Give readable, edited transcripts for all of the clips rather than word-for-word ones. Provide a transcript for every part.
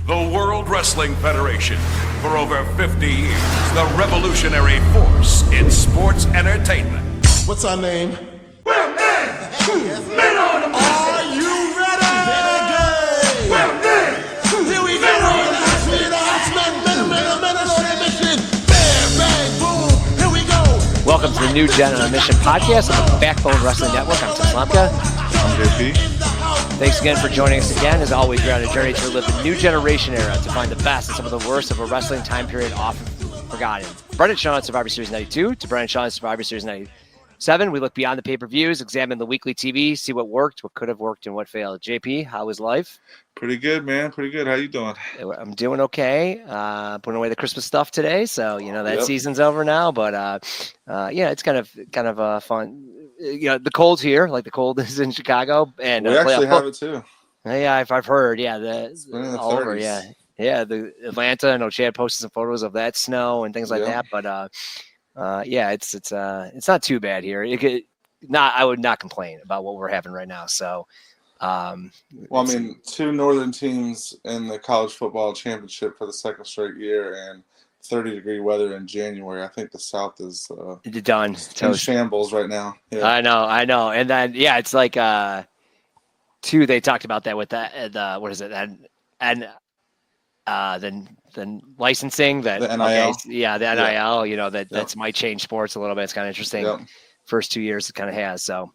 The World Wrestling Federation. For over 50 years, the revolutionary force in sports entertainment. What's our name? Well, men on the Are you ready? Well, Here we go. Men on a mission. Bam, bang, boom. Here we go. Welcome to the New Gen on a Mission podcast on the Backbone Wrestling Network. I'm Tim Slomka. I'm JP. Thanks again for joining us again. As always, we're on a journey to relive the new generation era to find the best and some of the worst of a wrestling time period often forgotten. Bret and Shawn Survivor Series 92 to Bret and Shawn Survivor Series 97. We look beyond the pay-per-views, examine the weekly TV, see what worked, what could have worked, and what failed. JP, how was life? Pretty good, man. Pretty good. How you doing? I'm doing okay. Putting away the Christmas stuff today, so that season's over now. But it's kind of fun. The cold's here, like the cold is in Chicago, and we actually have it too. Yeah, I've heard. Yeah, it's been in the all 30s. over. Yeah. The Atlanta. I know Chad posted some photos of that snow and things like that. But it's not too bad here. I would not complain about what we're having right now. So, two northern teams in the college football championship for the second straight year, and 30-degree weather in January. I think the South is done. In shambles right now. Yeah. I know. And then it's like two. They talked about that with that. What is it? And then licensing that. The NIL. The NIL. Yeah. That's might change sports a little bit. It's kind of interesting. Yep. First 2 years it kind of has. So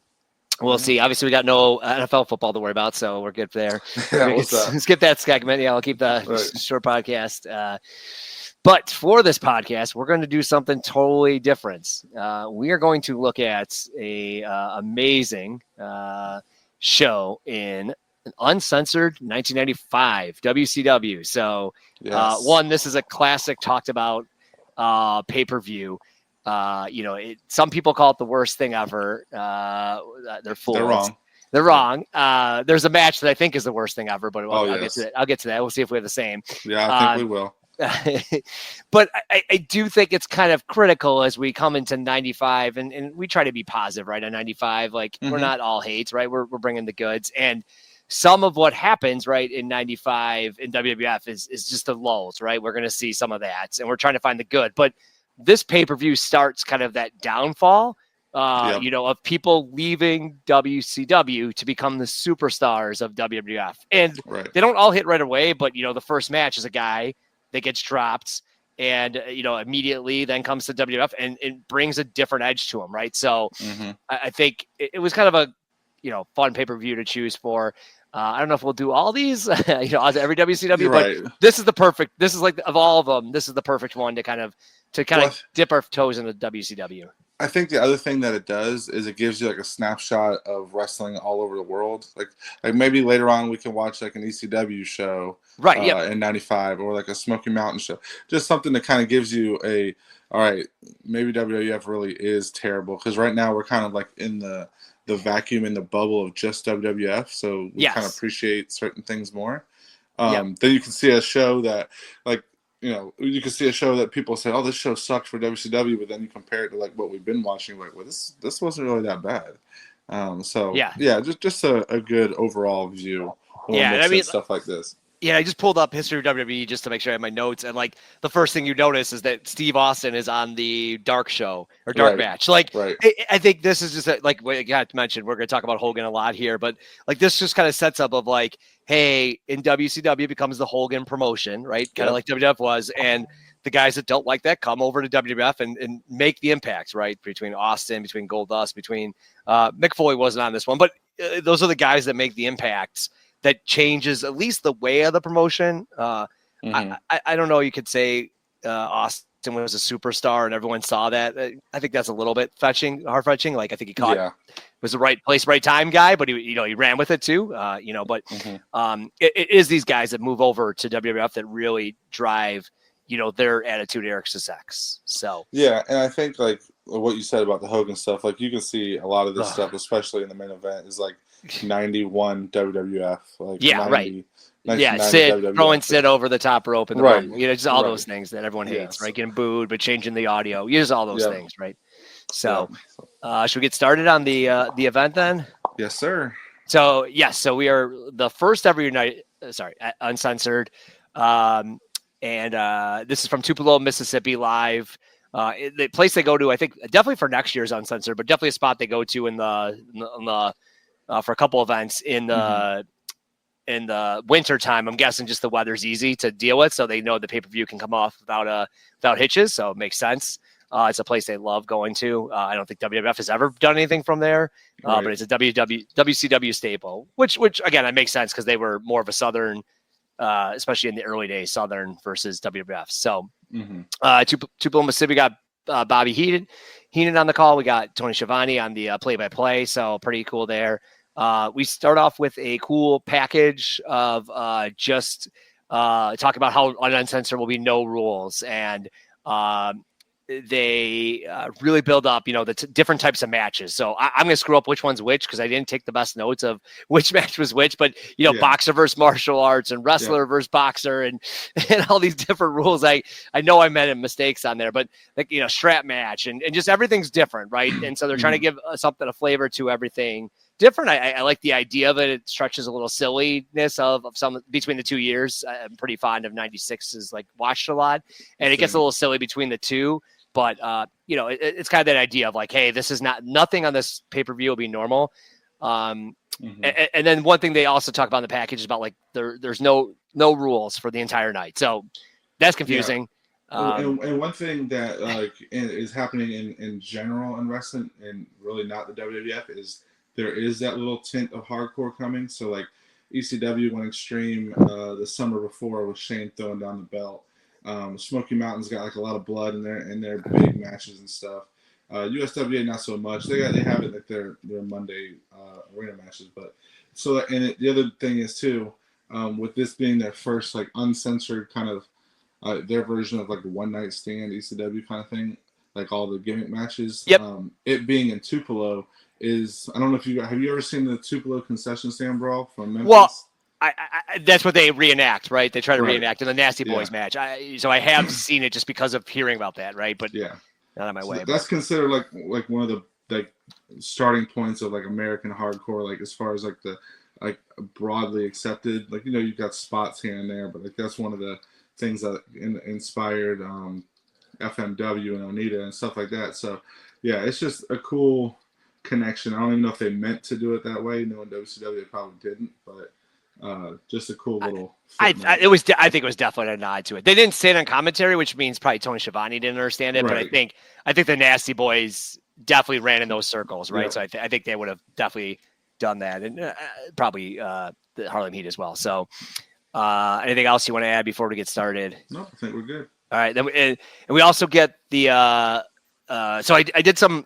we'll see. Obviously, we got no NFL football to worry about, so we're good there. Skip that segment. Yeah, I'll keep the short podcast. But for this podcast, we're going to do something totally different. We are going to look at a amazing show in an Uncensored 1995 WCW. So, this is a classic talked about pay-per-view. Some people call it the worst thing ever. They're fools. They're wrong. There's a match that I think is the worst thing ever, but I'll get to that. I'll get to that. We'll see if we have the same. Yeah, I think we will. But I do think it's kind of critical as we come into 95, and we try to be positive, right? On 95, we're not all hates, right? We're bringing the goods, and some of what happens, right, in 95 in WWF is just the lulls, right? We're going to see some of that, and we're trying to find the good. But this pay-per-view starts kind of that downfall, of people leaving WCW to become the superstars of WWF. And they don't all hit right away, but, the first match is a guy that gets dropped and, immediately then comes to WWF and brings a different edge to him, right? So I think it was kind of a, fun pay-per-view to choose for. I don't know if we'll do all these, every WCW, but this is of all of them, this is the perfect one to kind of dip our toes into WCW. I think the other thing that it does is it gives you a snapshot of wrestling all over the world. Like maybe later on we can watch an ECW show, in 95, or a Smoky Mountain show. Just something that kind of gives you all right, maybe WWF really is terrible, because right now we're kind of in the vacuum, in the bubble of just WWF, so we kind of appreciate certain things more. Then you can see a show that you can see a show that people say, oh, this show sucked for WCW, but then you compare it to what we've been watching, this wasn't really that bad. Just a good overall view. Stuff like this. Yeah, I just pulled up History of WWE just to make sure I have my notes, and the first thing you notice is that Steve Austin is on the Dark show or Dark match. I think this is just what I got to mention. We're going to talk about Hogan a lot here, but this just kind of sets up of hey, in WCW it becomes the Hogan promotion, right? Kind of like WWF was, and the guys that don't like that come over to WWF and make the impact, right? Between Austin, between Goldust, between Mick Foley wasn't on this one, but those are the guys that make the impacts. That changes at least the way of the promotion. I don't know. You could say Austin was a superstar and everyone saw that. I think that's a little bit hard fetching. I think he was the right place, right time guy, but he ran with it too. But it is these guys that move over to WWF that really drive, their attitude era success. So and I think what you said about the Hogan stuff, you can see a lot of this stuff, especially in the main event, is 91 WWF. Sid WWF. throwing Sid over the top rope in the ring. Just all those things that everyone hates, right? Getting booed, but changing the audio. Just all those things, right? So, should we get started on the event then? Yes, sir. So we are the first ever Uncensored This is from Tupelo, Mississippi, live. The place they go to, I think, definitely for next year's Uncensored, but definitely a spot they go to in the for a couple events in the winter time. I'm guessing just the weather's easy to deal with, so they know the pay-per-view can come off without hitches. So it makes sense. It's a place they love going to. I don't think WWF has ever done anything from there, but it's a WCW staple, which again, it makes sense because they were more of a Southern, especially in the early days, Southern versus WWF. So Tupelo, Mississippi, got Bobby Heenan on the call. We got Tony Schiavone on the play-by-play, so pretty cool there. We start off with a cool package of just talk about how on Uncensored will be no rules, and they really build up, the different types of matches. So I'm going to screw up which one's which because I didn't take the best notes of which match was which. But boxer versus martial arts and wrestler versus boxer and all these different rules. I know I made mistakes on there, but strap match and just everything's different, right? And so they're trying to give something a flavor to everything different. I like the idea of it. It stretches a little silliness of some between the 2 years. I'm pretty fond of 96 is watched a lot, and it gets a little silly between the two. But, it's kind of that idea of hey, this is nothing on this pay-per-view will be normal. And then one thing they also talk about in the package is about there's no rules for the entire night. So that's confusing. Yeah. And one thing that is happening in general in wrestling and really not the WWF is there is that little tint of hardcore coming. So ECW went extreme the summer before with Shane throwing down the belt. Smoky Mountain's got a lot of blood in their big matches and stuff. USWA not so much. They have it their Monday arena matches, but the other thing is too, with this being their first uncensored kind of their version of a one night stand ECW kind of thing, all the gimmick matches. Yep. It being in Tupelo is, I don't know if have you ever seen the Tupelo concession stand brawl from Memphis? Well, I that's what they reenact, right? They try to reenact in the Nasty Boys match. So I have seen it just because of hearing about that, right? But not on my way. That's considered one of the starting points of American hardcore, as far as the broadly accepted. You've got spots here and there, but that's one of the things that inspired FMW and Onita and stuff like that. So yeah, it's just a cool connection. I don't even know if they meant to do it that way. Knowing WCW, they probably didn't, but. Just a cool little. I think it was definitely a nod to it. They didn't say it on commentary, which means probably Tony Schiavone didn't understand it. Right. But I think the Nasty Boys definitely ran in those circles, right? Yeah. So I think they would have definitely done that, and probably the Harlem Heat as well. So, anything else you want to add before we get started? No, I think we're good. All right, then and we also get the. So I did some.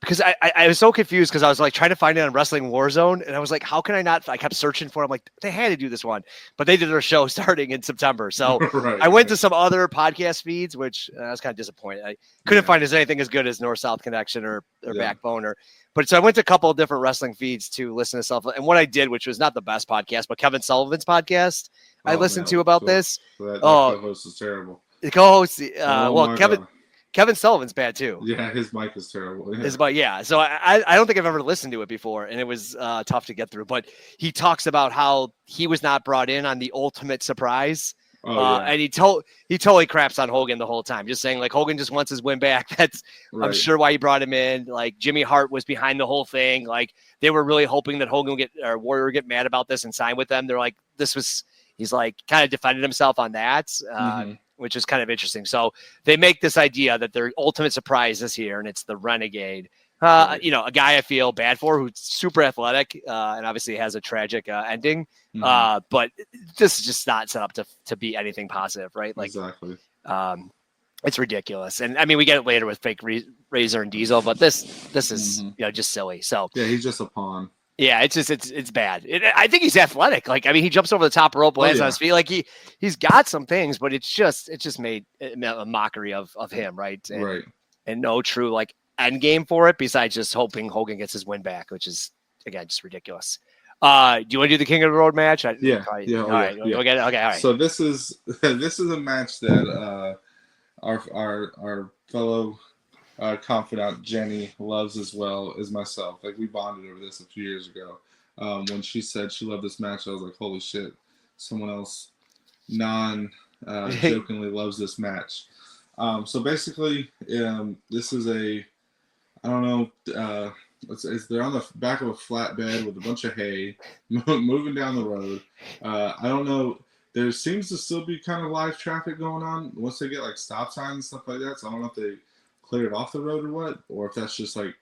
Because I was so confused because I was trying to find it on Wrestling Warzone, and I was how can I not? I kept searching for it. I'm they had to do this one, but they did their show starting in September. So I went to some other podcast feeds, which I was kind of disappointed. I couldn't find anything as good as North South Connection or Backbone but so I went to a couple of different wrestling feeds to listen to stuff. And what I did, which was not the best podcast, but Kevin Sullivan's podcast, I listened to about this. So that co-host is terrible. The co-host, Kevin Sullivan's bad too. Yeah, his mic is terrible. Yeah. His mic, yeah. So I don't think I've ever listened to it before, and it was tough to get through. But he talks about how he was not brought in on the ultimate surprise, and he totally craps on Hogan the whole time, just saying Hogan just wants his win back. That's I'm sure why he brought him in. Jimmy Hart was behind the whole thing. They were really hoping that Hogan Warrior would get mad about this and sign with them. They're he's kind of defended himself on that. Which is kind of interesting. So they make this idea that their ultimate surprise is here, and it's the Renegade. A guy I feel bad for who's super athletic and obviously has a tragic ending. But this is just not set up to be anything positive, right? Exactly. It's ridiculous. And I mean, we get it later with fake Razor and Diesel, but this is just silly. So yeah, he's just a pawn. Yeah, it's bad. I think he's athletic. He jumps over the top rope, lands on his feet. He's got some things, but it's just made a mockery of him, right? And no true end game for it besides just hoping Hogan gets his win back, which is again just ridiculous. Do you want to do the King of the Road match? All right. Okay, all right. So this is a match that our fellow confidant Jenny loves as well as myself. We bonded over this a few years ago. When she said she loved this match, I was holy shit, someone else jokingly loves this match. So basically, this is I don't know, they're on the back of a flatbed with a bunch of hay, moving down the road. I don't know. There seems to still be kind of live traffic going on once they get like stop signs and stuff like that. So I don't know if they cleared off the road or what, or if that's just like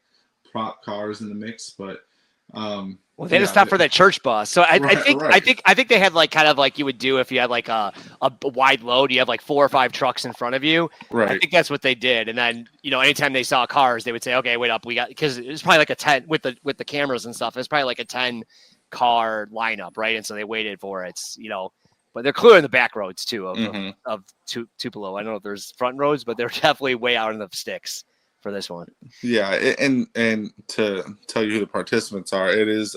prop cars in the mix. But well, they had to stop for that church bus. So I think they had like kind of like you would do if you had like a wide load. You have like 4 or 5 trucks in front of you. Right. I think that's what they did. And then anytime they saw cars, they would say, "Okay, wait up, we got," because it was probably like a 10 with the cameras and stuff. It's probably like a 10 car lineup, right? And so they waited for it. But they're clear in the back roads too of Tupelo. I don't know if there's front roads, but they're definitely way out in the sticks for this one. Yeah, and to tell you who the participants are, it is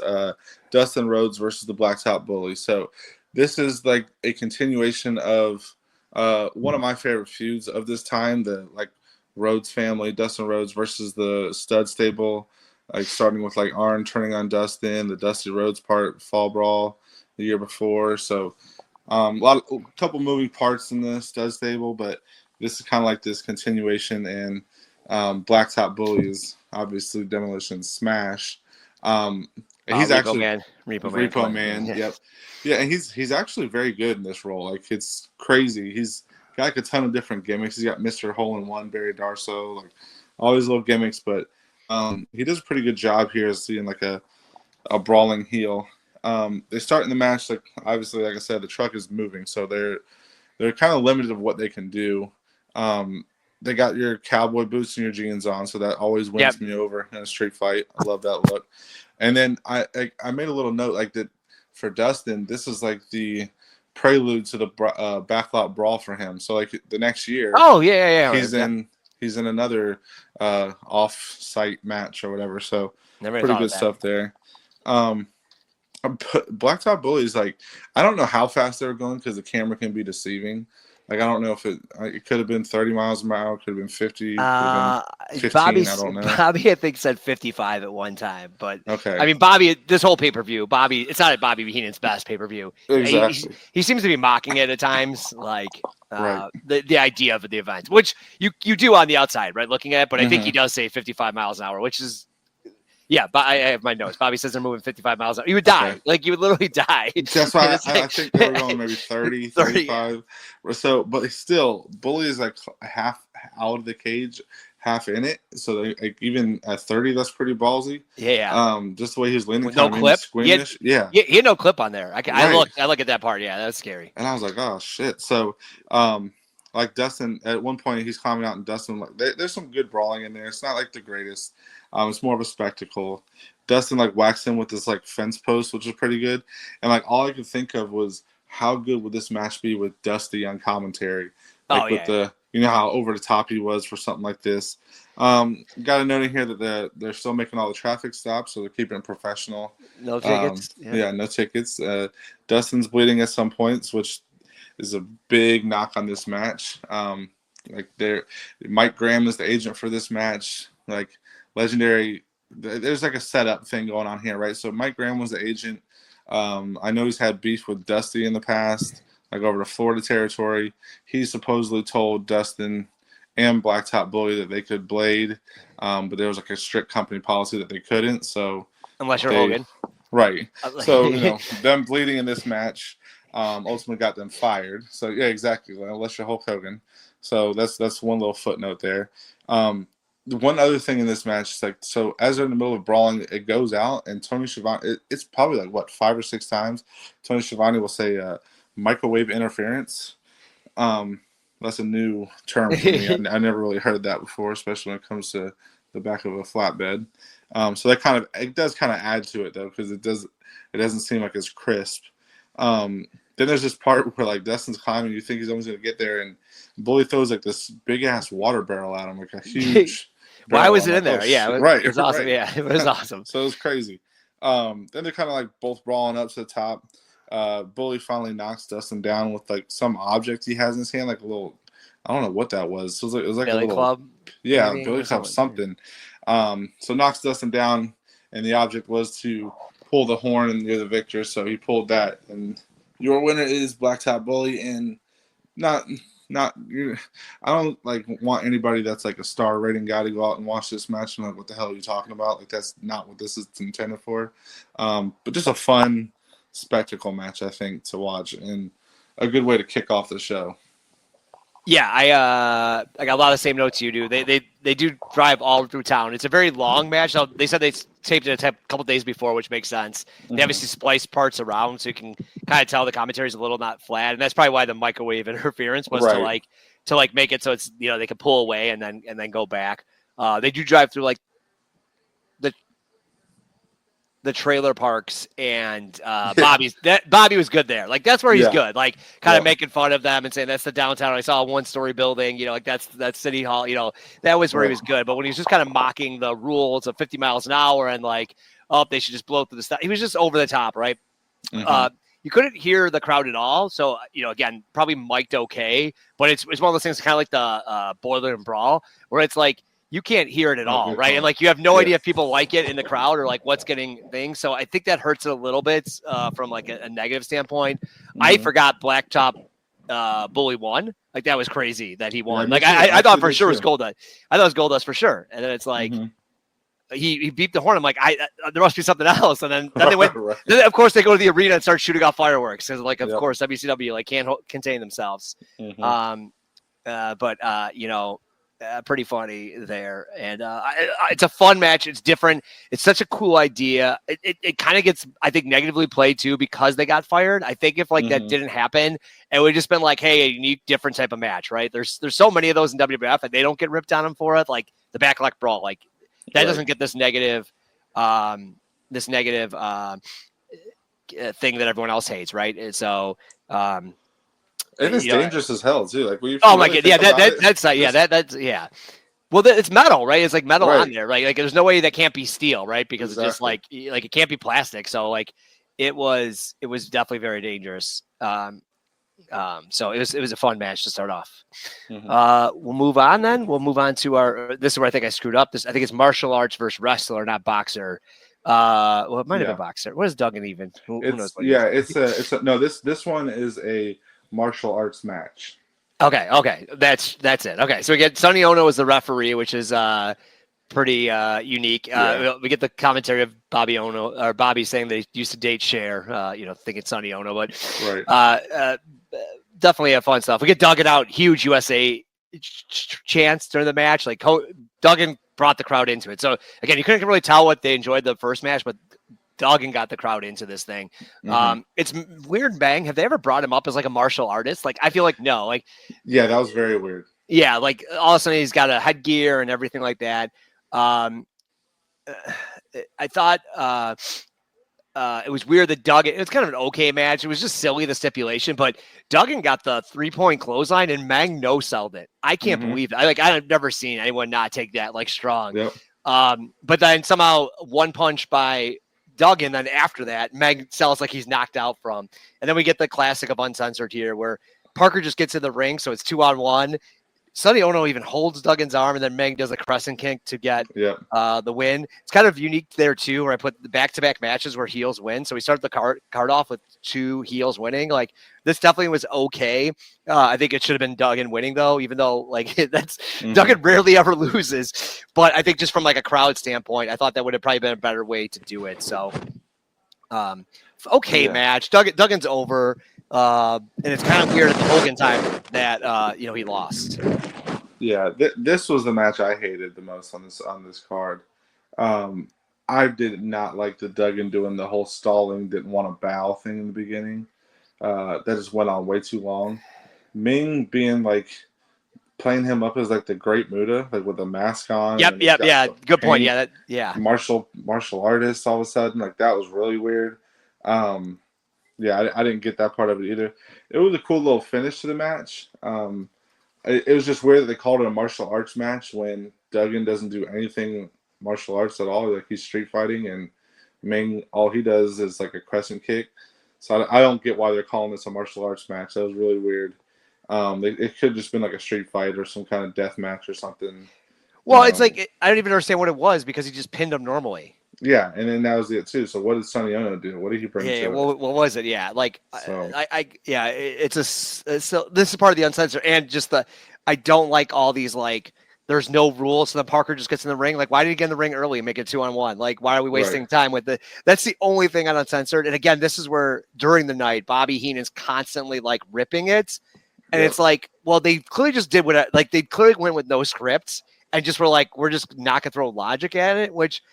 Dustin Rhodes versus the Blacktop Bully. So this is like a continuation of one of my favorite feuds of this time, the like Rhodes family, Dustin Rhodes versus the Stud Stable, like starting with like Arn turning on Dustin, the Dusty Rhodes part, Fall Brawl the year before. So a couple moving parts in the Stud Stable, but this is kind of like this continuation. And Blacktop Bully is obviously Demolition Smash. And he's Repo Man. Yep. Yeah, and he's actually very good in this role. Like, it's crazy. He's got like a ton of different gimmicks. He's got Mr. Hole-in-One, Barry Darsow, like all these little gimmicks, but he does a pretty good job here as being like a brawling heel. They start in the match, like obviously, like I said, the truck is moving, so they're kind of limited of what they can do. They got your cowboy boots and your jeans on, so that always wins me over in a street fight. I love that look. And then I made a little note like that for Dustin. This is like the prelude to the backlot brawl for him. So like the next year, he's in another off-site match or whatever. So pretty good stuff there. Blacktop Bully is like, I don't know how fast they were going because the camera can be deceiving. Like, I don't know if it could have been 30 miles an hour, could have been 50, could have been 15, I don't know. Bobby, I think, said 55 at one time. But, okay. I mean, Bobby, this whole pay-per-view, it's not at Bobby Heenan's best pay-per-view. Exactly. He seems to be mocking it at times, like right. the idea of the event, which you do on the outside, right, looking at it. But I think he does say 55 miles an hour, which is, yeah, but I have my notes. Bobby says they're moving 55 miles an hour. You would die. Okay. Like, you would literally die. That's why I think they were going maybe 30, 35 or so. But still, Bully is like half out of the cage, half in it. So they, like, even at 30, that's pretty ballsy. Yeah. Just the way he was leaning. With no clip. He had no clip on there. I look at that part. Yeah, that's scary. And I was like, oh, shit. So, like Dustin, at one point, he's climbing out, and Dustin, like, there's some good brawling in there. It's not like the greatest. It's more of a spectacle. Dustin like whacks him with this like fence post, which is pretty good. And like all I could think of was how good would this match be with Dusty on commentary? Like you know how over the top he was for something like this. Got a note in here that they're still making all the traffic stops, so they're keeping it professional. No tickets. No tickets. Dustin's bleeding at some points, which is a big knock on this match. Mike Graham is the agent for this match. Like, legendary, there's like a setup thing going on here, right? So Mike Graham was the agent. I know he's had beef with Dusty in the past, like over the Florida territory. He supposedly told Dustin and Blacktop Bully that they could blade, but there was like a strict company policy that they couldn't. So unless you're Hogan, right? So them bleeding in this match ultimately got them fired. So yeah, exactly. Unless you're Hulk Hogan. So that's one little footnote there. One other thing in this match is like, so as they're in the middle of brawling, it goes out, and Tony Schiavone, it's probably like 5 or 6 times, Tony Schiavone will say microwave interference. That's a new term for me. I never really heard that before, especially when it comes to the back of a flatbed. So that it does kind of add to it though, because it doesn't seem like it's crisp. Then there's this part where like Dustin's climbing, you think he's almost gonna get there, and Bully throws like this big ass water barrel at him, like a huge. Why was it in there? It was awesome. Right. Yeah, it was awesome. So it was crazy. Then they're kind of like both brawling up to the top. Bully finally knocks Dustin down with like some object he has in his hand, like a little, I don't know what that was. It was like Billy a little club. Yeah, Billy club something. So knocks Dustin down, and the object was to pull the horn, and you're the victor. So he pulled that, and Your winner is Blacktop Bully, and not. I don't want anybody that's like a star rating guy to go out and watch this match and like, what the hell are you talking about? Like, that's not what this is intended for. But just a fun spectacle match, I think, to watch, and a good way to kick off the show. Yeah, I got a lot of the same notes you do. They do drive all through town. It's a very long match. Now, they said they taped it a couple days before, which makes sense. They obviously splice parts around, so you can kind of tell the commentary is a little not flat, and that's probably why the microwave interference was to make it so it's they can pull away and then go back. They do drive through like the trailer parks, and Bobby was good there. Like, that's where he's good. Like, kind of making fun of them and saying that's the downtown. I saw a 1-story building, like that's City Hall, that was where he was good. But when he was just kind of mocking the rules of 50 miles an hour and like, oh, they should just blow through the stuff. He was just over the top, right? You couldn't hear the crowd at all. So, again, probably mic'd okay, but it's one of those things kind of like the Boiler and Brawl, where it's like, you can't hear it at all, right? And like, you have no idea if people like it in the crowd or like what's getting things. So I think that hurts it a little bit from like a negative standpoint. I forgot Blacktop Bully won. Like, that was crazy that he won. Like, I thought for sure it was Goldust. I thought it was Goldust for sure. And then it's like, he beeped the horn. I'm like, there must be something else. And then they went. Then of course they go to the arena and start shooting off fireworks because, like, of course WCW like can't contain themselves. Pretty funny there, and it's a fun match. It's different. It's such a cool idea. It kind of gets, I think, negatively played too because they got fired. I think if like that didn't happen, it would just been like, hey, a unique, different type of match, right? There's so many of those in WWF, and they don't get ripped on them for it. Like the Backlash Brawl, like that doesn't get this negative thing that everyone else hates, right? And so. And it's dangerous as hell too. Like, oh my god, yeah, that's Well, it's metal, right? It's like metal on there, right? Like, there's no way that can't be steel, right? Because it's just like it can't be plastic. So like, it was definitely very dangerous. So it was a fun match to start off. We'll move on then. We'll move on to this is where I think I screwed up. I think it's martial arts versus wrestler, not boxer. Well, it might have been boxer. What is Duggan even? Who knows what this one is a martial arts match. Okay, that's it. Okay, so we get Sonny Ono as the referee, which is pretty unique. We get the commentary of Bobby Ono or Bobby saying they used to date Cher. Thinking Sonny Ono, but definitely have fun stuff. We get Duggan out, huge USA chants during the match. Like Duggan brought the crowd into it. So again, you couldn't really tell what they enjoyed the first match, but Duggan got the crowd into this thing. It's weird, Bang. Have they ever brought him up as like a martial artist? Like, I feel like no. Like, yeah, that was very weird. Yeah, like all of a sudden he's got a headgear and everything like that. I thought it was weird that Duggan. It was kind of an okay match. It was just silly, the stipulation, but Duggan got the 3-point clothesline and Mang no-selled it. I can't believe that. I've never seen anyone not take that like strong. Yep. But then somehow one punch by Duggan, then after that, Meg sells like he's knocked out from. And then we get the classic of Uncensored here where Parker just gets in the ring, so it's 2-on-1. Sonny Ono even holds Duggan's arm, and then Meg does a crescent kick to get the win. It's kind of unique there, too, where I put the back-to-back matches where heels win. So we started the card off with 2 heels winning. Like, this definitely was okay. I think it should have been Duggan winning, though, even though, like, Duggan rarely ever loses. But I think just from, like, a crowd standpoint, I thought that would have probably been a better way to do it. So, match. Duggan's over. And it's kind of weird at the Hogan time that he lost. Yeah, this was the match I hated the most on this card. I did not like the Duggan doing the whole stalling, didn't want to bow thing in the beginning. That just went on way too long. Ming being like playing him up as like the Great Muta, like with a mask on. Yeah. Good point. Yeah, Martial artist all of a sudden, like that was really weird. Yeah, I didn't get that part of it either. It was a cool little finish to the match. It was just weird that they called it a martial arts match when Duggan doesn't do anything martial arts at all. Like, he's street fighting, and Ming, all he does is like a crescent kick. So I don't get why they're calling this a martial arts match. That was really weird. It could have just been like a street fight or some kind of death match or something. Well, it's like I don't even understand what it was because he just pinned him normally. Yeah, and then that was it too. So what did Sonny Ono do? What did he bring to it? What was it? Yeah, like so, this is part of the uncensored, and just I don't like all these like there's no rules, so then Parker just gets in the ring. Like, why did he get in the ring early and make it 2-on-1? Like, why are we wasting time with that's the only thing on uncensored. And again, this is where during the night Bobby Heenan's constantly like ripping it, and it's like, well, they clearly just did what they clearly went with no scripts and just were like, we're just not gonna throw logic at it, which.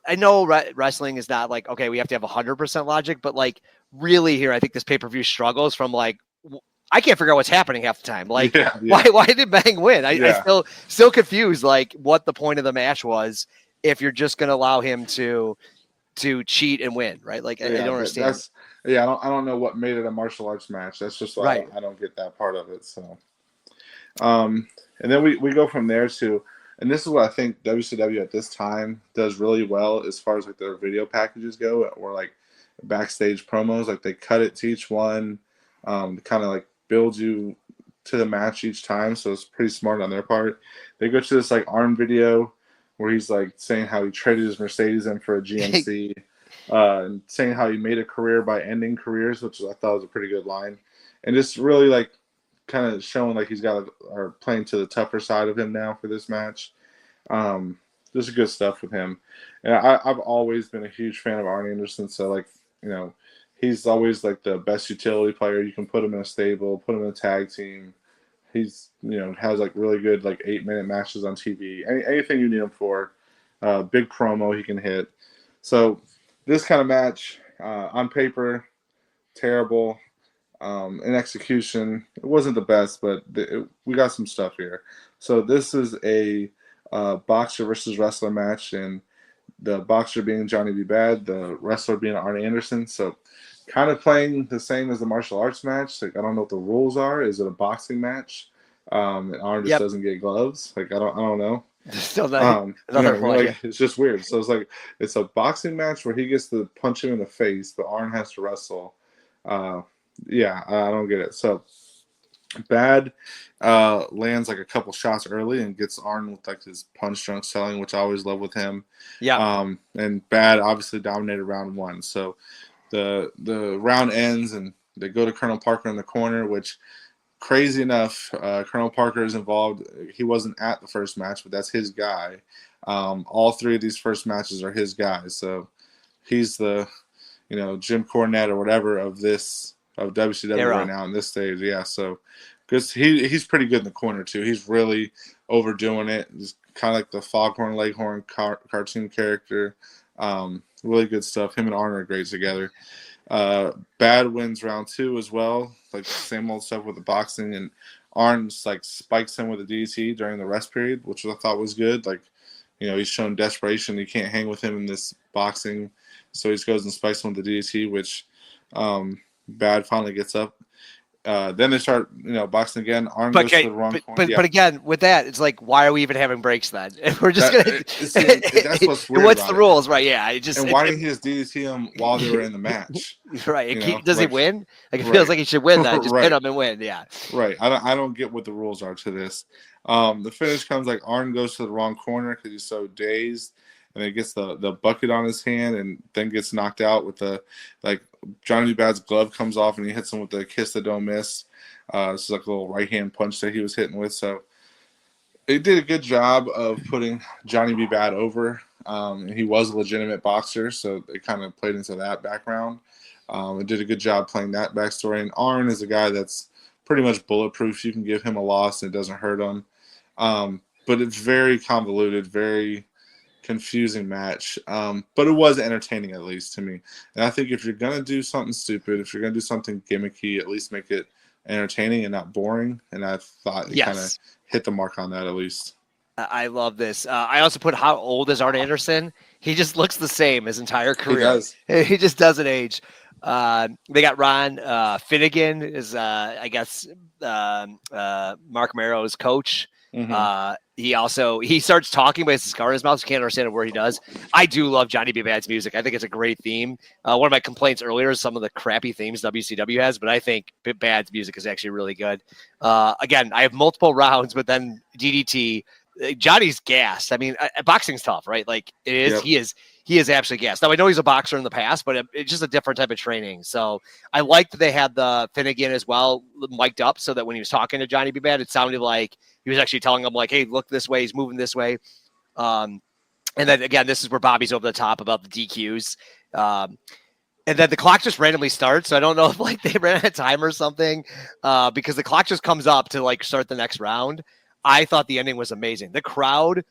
I know wrestling is not like, okay, we have to have 100% logic, but like really here, I think this pay-per-view struggles from like, I can't figure out what's happening half the time. Like, why did Bang win? I still confused like what the point of the match was if you're just going to allow him to cheat and win, right? Like, I don't understand. I don't know what made it a martial arts match. That's just why I don't get that part of it. So, and then we go from there to. And this is what I think WCW at this time does really well as far as like their video packages go, or like backstage promos. Like they cut it to each one, to kind of like build you to the match each time. So it's pretty smart on their part. They go to this like Arn video where he's like saying how he traded his Mercedes in for a GMC, and saying how he made a career by ending careers, which I thought was a pretty good line, and just really like. Kind of showing like he's got or playing to the tougher side of him now for this match. There's good stuff with him, and I've always been a huge fan of Arn Anderson. So like he's always like the best utility player. You can put him in a stable, put him in a tag team. He's has like really good like 8-minute matches on TV. Anything you need him for, big promo he can hit. So this kind of match on paper, terrible. In execution, it wasn't the best, but we got some stuff here. So this is a boxer versus wrestler match, and the boxer being Johnny B. Bad, the wrestler being Arn Anderson. So kind of playing the same as the martial arts match. Like I don't know what the rules are. Is it a boxing match? And Arn just doesn't get gloves. Like I don't know. Still another one. Like, it's just weird. So it's like it's a boxing match where he gets to punch him in the face, but Arn has to wrestle. I don't get it. So Bad lands like a couple shots early and gets Arn with like his punch drunk selling, which I always love with him. Yeah. And Bad obviously dominated round 1. So the round ends and they go to Colonel Parker in the corner, which crazy enough, Colonel Parker is involved. He wasn't at the first match, but that's his guy. All 3 of these first matches are his guys. So he's the Jim Cornette or whatever of WCW right now in this stage. Yeah, so because he's pretty good in the corner too. He's really overdoing it. He's kind of like the Foghorn Leghorn cartoon character. Really good stuff. Him and Arn are great together. Bad wins round 2 as well. Like the same old stuff with the boxing, and Arn's like spikes him with a DDT during the rest period, which I thought was good. Like he's shown desperation. You can't hang with him in this boxing, so he goes and spikes him with the DDT, which. Bad finally gets up. Then they start, boxing again. Arn goes to the wrong corner. But again, with that, it's like, why are we even having breaks then? If we're just that's what's weird. What's the rules, right? Yeah, and why didn't he just DDT him while they were in the match? Right. Does he win? Like it feels like he should win that. Just pin him and win. Yeah. Right. I don't get what the rules are to this. The finish comes like Arn goes to the wrong corner because he's so dazed. And it gets the bucket on his hand and then gets knocked out with Johnny Bad's glove comes off and he hits him with the kiss that don't miss. It's like a little right hand punch that he was hitting with. So it did a good job of putting Johnny B. Bad over. He was a legitimate boxer, so it kind of played into that background. It did a good job playing that backstory. And Arn is a guy that's pretty much bulletproof. You can give him a loss and it doesn't hurt him. But it's very convoluted, very confusing match, but it was entertaining, at least to me. And I think if you're gonna do something stupid, if you're gonna do something gimmicky, at least make it entertaining and not boring. And I thought it kind of hit the mark on that, at least. I love this. I also put how old is Arn Anderson? He just looks the same his entire career. He just doesn't age. They got Ron Finnegan is I guess Mark Marrow's coach. Mm-hmm. He starts talking, but it's a scar in his mouth. So can't understand a word he does. I do love Johnny B. Bad's music. I think it's a great theme. One of my complaints earlier is some of the crappy themes WCW has, but I think Bad's music is actually really good. Again, I have multiple rounds, but then DDT, Johnny's gassed. I mean, boxing's tough, right? Like it is. Yep. He is absolutely gassed. Now I know he's a boxer in the past, but it's just a different type of training. So I liked that they had the Finnegan as well mic'd up, so that when he was talking to Johnny B. Bad, it sounded like he was actually telling him like, "Hey, look this way. He's moving this way." And then again, this is where Bobby's over the top about the DQs. And then the clock just randomly starts. So I don't know if like they ran out of time or something, because the clock just comes up to like start the next round. I thought the ending was amazing. The crowd,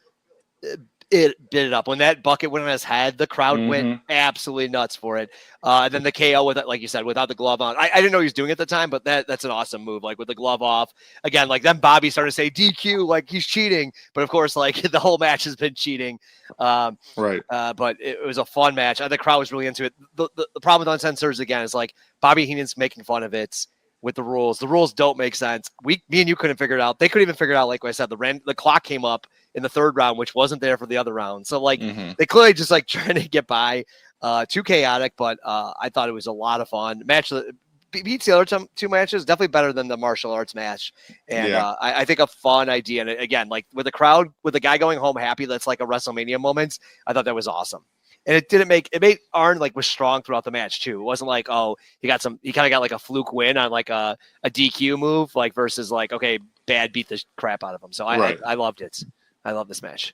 it bit it up. When that bucket went on his head, the crowd went absolutely nuts for it. And then the KO with it, like you said, without the glove on. I didn't know he was doing it at the time, but that's an awesome move. Like with the glove off. Again, like then Bobby started to say DQ, like he's cheating. But of course, like the whole match has been cheating. Right. But it was a fun match. The crowd was really into it. The problem with Uncensored again is like Bobby Heenan's making fun of it with the rules. The rules don't make sense. Me and you couldn't figure it out. They couldn't even figure it out. Like I said, the clock came up in the third round, which wasn't there for the other round. So like they clearly just like trying to get by. Too chaotic, but I thought it was a lot of fun. Match beats the other two matches. Definitely better than the martial arts match. And I think a fun idea. And again, like with the crowd, with the guy going home happy, that's like a WrestleMania moment. I thought that was awesome. And it made Arn like was strong throughout the match too. It wasn't like, oh, he kind of got like a fluke win on like a DQ move, like versus like, okay, Bad beat the crap out of him. So I loved it. I love this match.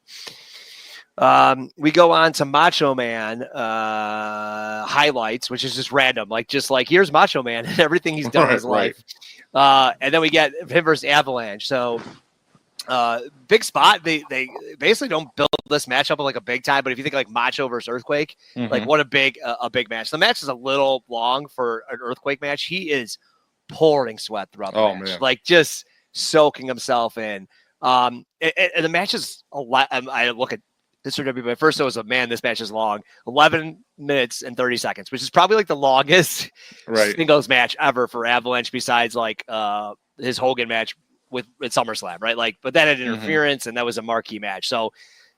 We go on to Macho Man highlights, which is just random. Like here's Macho Man and everything he's done in his life. And then we get him versus Avalanche. So big spot. They basically don't build this match up like a big time, but if you think like Macho versus Earthquake, like what a big match. The match is a little long for an Earthquake match. He is pouring sweat throughout the match, like just soaking himself in. And the match is a lot. I look at this but first it was this match is long. 11 minutes and 30 seconds, which is probably like the longest singles match ever for Avalanche besides like his Hogan match with SummerSlam, right? Like, but that had interference and that was a marquee match. So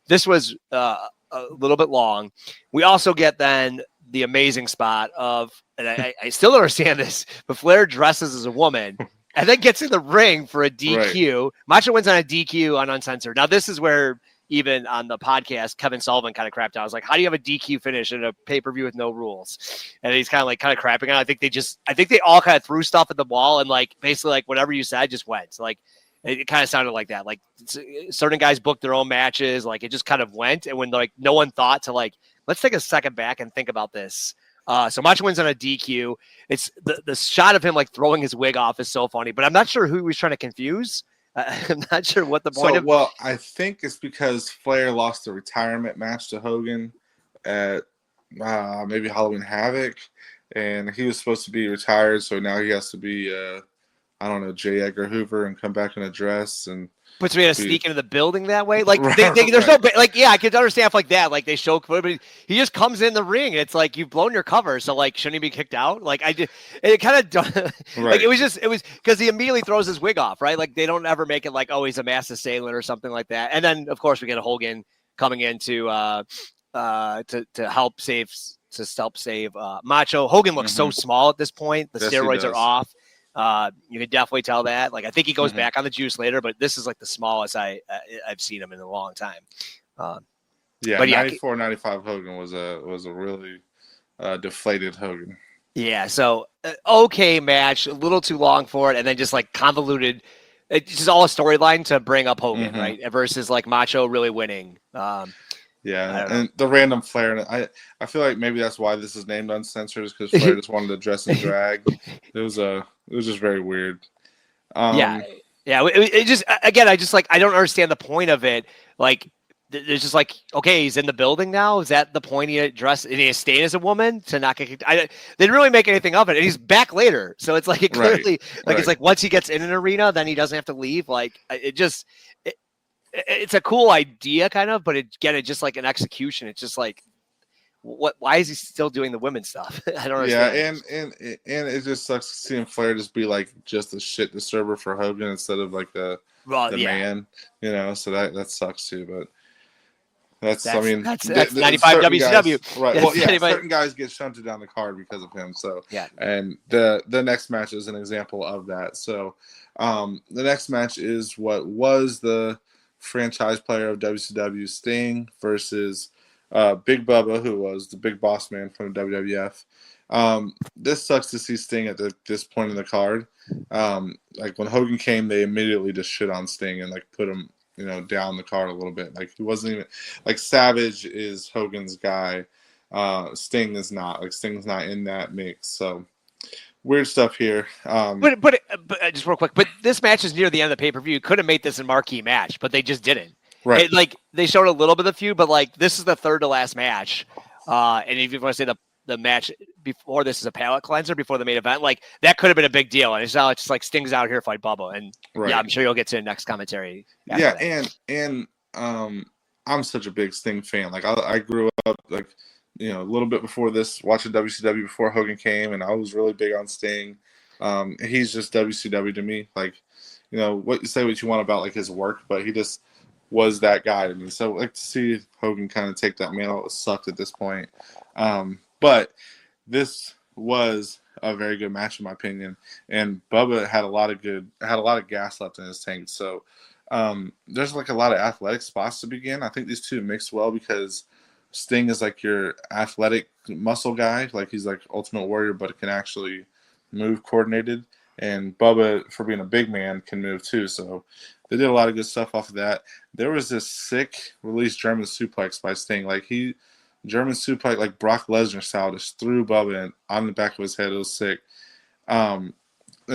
this was a little bit long. We also get then the amazing spot of, and I still don't understand this, but Flair dresses as a woman and then gets in the ring for a DQ. Right. Macho wins on a DQ on Uncensored. Now this is where even on the podcast, Kevin Sullivan kind of crapped out. I was like, how do you have a DQ finish in a pay-per-view with no rules? And he's kind of crapping out. I think they all kind of threw stuff at the wall and like, basically like whatever you said just went. So like, it kind of sounded like that. Like certain guys booked their own matches. Like it just kind of went. And when like no one thought to like, let's take a second back and think about this. So Macho wins on a DQ. It's the shot of him like throwing his wig off is so funny, but I'm not sure who he was trying to confuse. I'm not sure what the point of. Well, I think it's because Flair lost the retirement match to Hogan at maybe Halloween Havoc, and he was supposed to be retired, so now he has to be J. Edgar Hoover and come back in a dress and. Puts me to sneak into the building that way. Like there's no like, I could understand stuff like that. Like they show, but he just comes in the ring. It's like you've blown your cover. So like, shouldn't he be kicked out? Like it kind of like it was because he immediately throws his wig off, right? Like they don't ever make it like, oh, he's a mass assailant or something like that. And then of course we get a Hogan coming in to help save Macho. Hogan looks so small at this point. The steroids are off. You can definitely tell that. Like I think he goes back on the juice later, but this is like the smallest I've seen him in a long time. But 94, 95 Hogan was a really deflated Hogan. Yeah, so okay match, a little too long for it, and then just like convoluted. It's just all a storyline to bring up Hogan, right? Versus like Macho really winning. And the random Flair. I feel like maybe that's why this is named Uncensored, is because Flair just wanted to dress in drag. It was just very weird. It just, again, I don't understand the point of it. Like, there's just like, okay, he's in the building now. Is that the point? He dressed and he's staying as a woman to not get kicked. They didn't really make anything of it, and he's back later. So it's like clearly, it's like once he gets in an arena, then he doesn't have to leave. Like it's a cool idea, kind of, but it's just like an execution. It's just like, why is he still doing the women's stuff? I don't understand. Yeah, and it just sucks seeing Flair just be like just a shit disturber for Hogan instead of like the man, so that sucks too. But that's 95 WCW. Right. Well, certain guys get shunted down the card because of him. So and the next match is an example of that. So the next match is what was the franchise player of WCW, Sting, versus Big Bubba, who was the big boss man from WWF. This sucks to see Sting at this point in the card. Like when Hogan came, they immediately just shit on Sting and like put him, down the card a little bit. Like he wasn't even like Savage is Hogan's guy. Sting is not. Like Sting's not in that mix. So weird stuff here. But just real quick, but this match is near the end of the pay-per-view. Could have made this a marquee match, but they just didn't. Right. They showed a little bit of the feud, but like this is the third to last match. And if you want to say the match before this is a palate cleanser before the main event, like that could have been a big deal. And it's now it's just like Sting's out here fight Bubba. And yeah, I'm sure you'll get to the next commentary. Yeah. And I'm such a big Sting fan. Like I grew up like, a little bit before this, watching WCW before Hogan came, and I was really big on Sting. He's just WCW to me. Like, what you want about like his work, but he just was that guy to me. So like to see Hogan kind of take that mantle, it sucked at this point. But this was a very good match in my opinion, and Bubba had a lot of gas left in his tank. So there's like a lot of athletic spots to begin. I think these two mixed well because Sting is like your athletic muscle guy, like he's like Ultimate Warrior, but can actually move coordinated. And Bubba, for being a big man, can move too. So they did a lot of good stuff off of that. There was this sick release German suplex by Sting. Like German suplex, like Brock Lesnar style, just threw Bubba on the back of his head. It was sick. And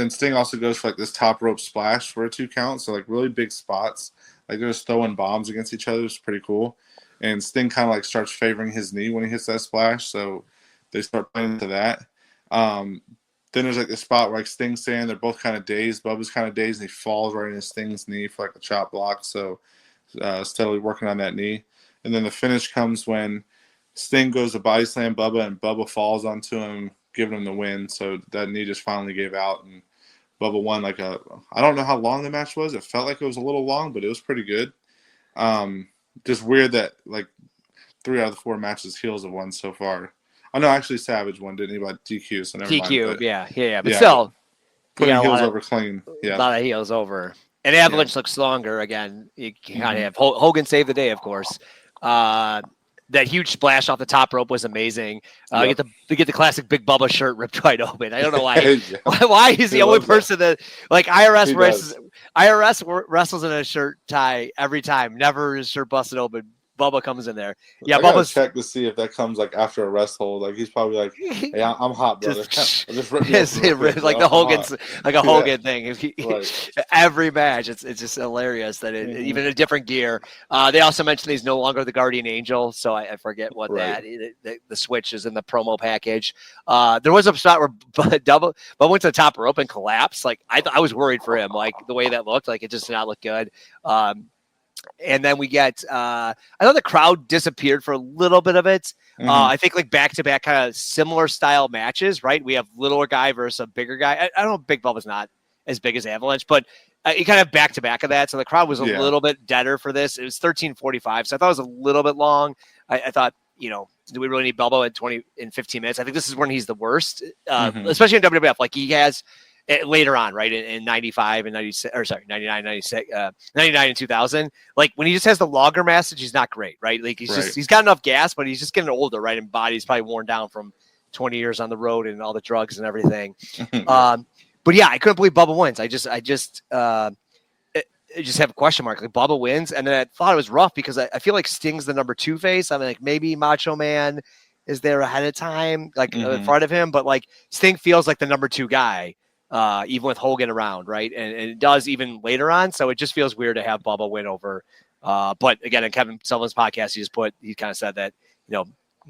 Sting also goes for like this top rope splash for a 2 count. So like really big spots. Like they're just throwing bombs against each other. It's pretty cool. And Sting kind of like starts favoring his knee when he hits that splash. So they start playing into that. Then there's like the spot where like Sting's standing. They're both kind of dazed. Bubba's kind of dazed and he falls right into Sting's knee for like a chop block. So steadily working on that knee. And then the finish comes when Sting goes to body slam Bubba and Bubba falls onto him, giving him the win. So that knee just finally gave out and Bubba won like I don't know how long the match was. It felt like it was a little long, but it was pretty good. Just weird that like 3 out of the 4 matches heels have won so far. Oh no, actually Savage won, didn't he? By DQ, so never mind. DQ, yeah. But still, putting heels over clean. Yeah, a lot of heels over. And Avalanche looks stronger again. You kind of have Hogan saved the day, of course. That huge splash off the top rope was amazing. You get the classic Big Bubba shirt ripped wide open. I don't know why. Why he's the only person that like IRS wrestles in a shirt tie every time. Never his shirt busted open. Bubba comes in there. Yeah, Bubba's check to see if that comes like after a rest hold. Like he's probably like, "Hey, I'm hot, brother." Just like the Hogan's like a Hogan thing. Every match, it's just hilarious that even a different gear. They also mentioned he's no longer the Guardian Angel, so I forget what the switch is in the promo package. There was a spot where Bubba went to the top rope and collapsed. Like I was worried for him, like the way that looked. Like it just did not look good. And then we get, I know the crowd disappeared for a little bit of it. I think like back-to-back kind of similar style matches, right? We have littler guy versus a bigger guy. I don't know, Big Bubba's not as big as Avalanche, but you kind of back-to-back of that. So the crowd was a little bit deader for this. It was 13:45, so I thought it was a little bit long. I thought, do we really need Bubba in 15 minutes? I think this is when he's the worst, especially in WWF. Like he has... later on, right, in 95 and 96, or sorry, 99, 96, 99 and 2000, like when he just has the longer message, he's not great, right? Like he's got enough gas, but he's just getting older, right? And body's probably worn down from 20 years on the road and all the drugs and everything. But yeah, I couldn't believe Bubba wins. I just have a question mark. Like Bubba wins, and then I thought it was rough because I feel like Sting's the number 2 face. I mean, like maybe Macho Man is there ahead of time, like in front of him, but like Sting feels like the number 2 guy. Even with Hogan around, right? And it does even later on. So it just feels weird to have Bubba win over. But again, in Kevin Sullivan's podcast, he kind of said that,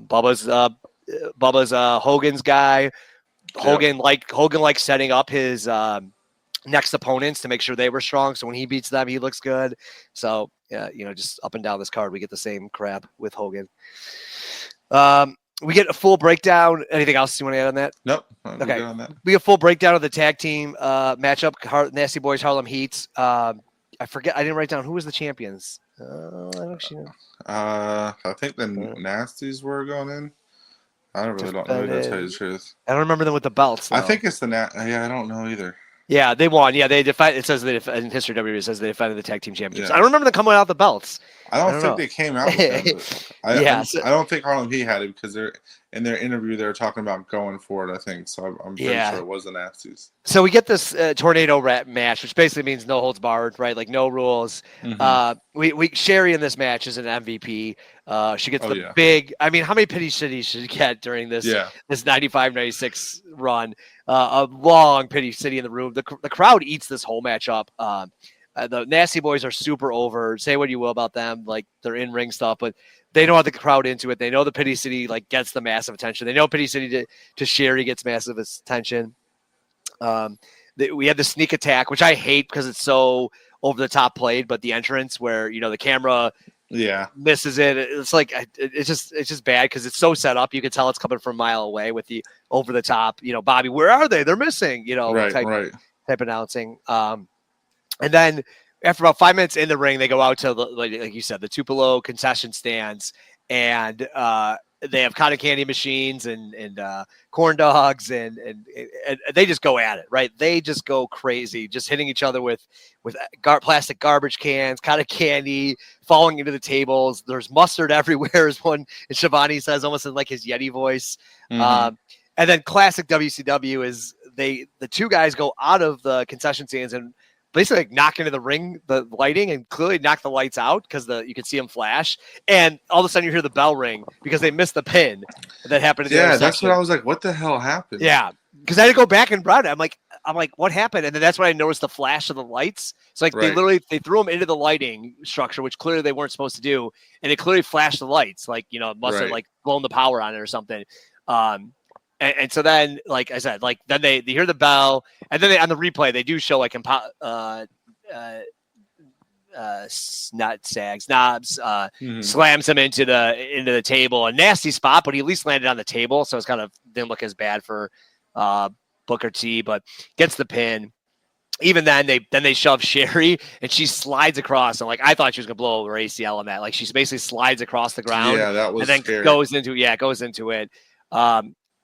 Bubba's Hogan's guy. Hogan likes setting up his next opponents to make sure they were strong. So when he beats them, he looks good. So just up and down this card, we get the same crap with Hogan. We get a full breakdown. Anything else you want to add on that? Nope. Okay. We get a full breakdown of the tag team matchup. Nasty Boys, Harlem Heats. I forget. I didn't write down who was the champions. I don't actually know. I think the Nasties were going in. I really don't know. To tell you the truth. I don't remember them with the belts. Though. I think it's the I don't know either. Yeah, they won. Yeah, they defended. It says in history WWE it says they defended the tag team championships. Yeah. I don't remember them coming out the belts. I don't think they came out with them. I don't think Harlem Heat had it because they're in their interview they were talking about going for it. I think so. I'm pretty sure it was the Nasties. So we get this tornado match, which basically means no holds barred, right? Like no rules. We Sherry in this match is an MVP. She gets the big. I mean, how many pity cities should she get during this 95-96 run? A long pity city in the room. The crowd eats this whole match up. The Nasty Boys are super over. Say what you will about them, like their in-ring stuff, but they don't have the crowd into it. They know the Pity City gets the massive attention. They know Pity City to Sherry gets massive attention. We had the sneak attack, which I hate because it's so over the top played, but the entrance where the camera misses it. It's like it's just bad because it's so set up. You can tell it's coming from a mile away with the over the top. Bobby, where are they? They're missing. Type announcing. And then after about 5 minutes in the ring, they go out to like you said, the Tupelo concession stands, and they have cotton candy machines and corn dogs, and they just go at it, right? They just go crazy, just hitting each other with plastic garbage cans, cotton candy, falling into the tables. There's mustard everywhere, as one Shivani says, almost in like his Yeti voice. And then classic WCW is the two guys go out of the concession stands and basically knock into the ring, the lighting, and clearly knock the lights out because you can see them flash. And all of a sudden you hear the bell ring because they missed the pin that happened. That's what I was like. What the hell happened? Yeah, because I had to go back and run. I'm like, what happened? And then that's when I noticed the flash of the lights. It's like they threw them into the lighting structure, which clearly they weren't supposed to do, and it clearly flashed the lights. Like it must have blown the power on it or something. And so then, like I said, then they hear the bell, and then on the replay they do show Knobs slams him into the table. A nasty spot, but he at least landed on the table, so it's kind of didn't look as bad for Booker T. But gets the pin. Even then they shove Sherry, and she slides across, and I thought she was gonna blow over ACL on that. Like she basically slides across the ground, that was and then scary. goes into it.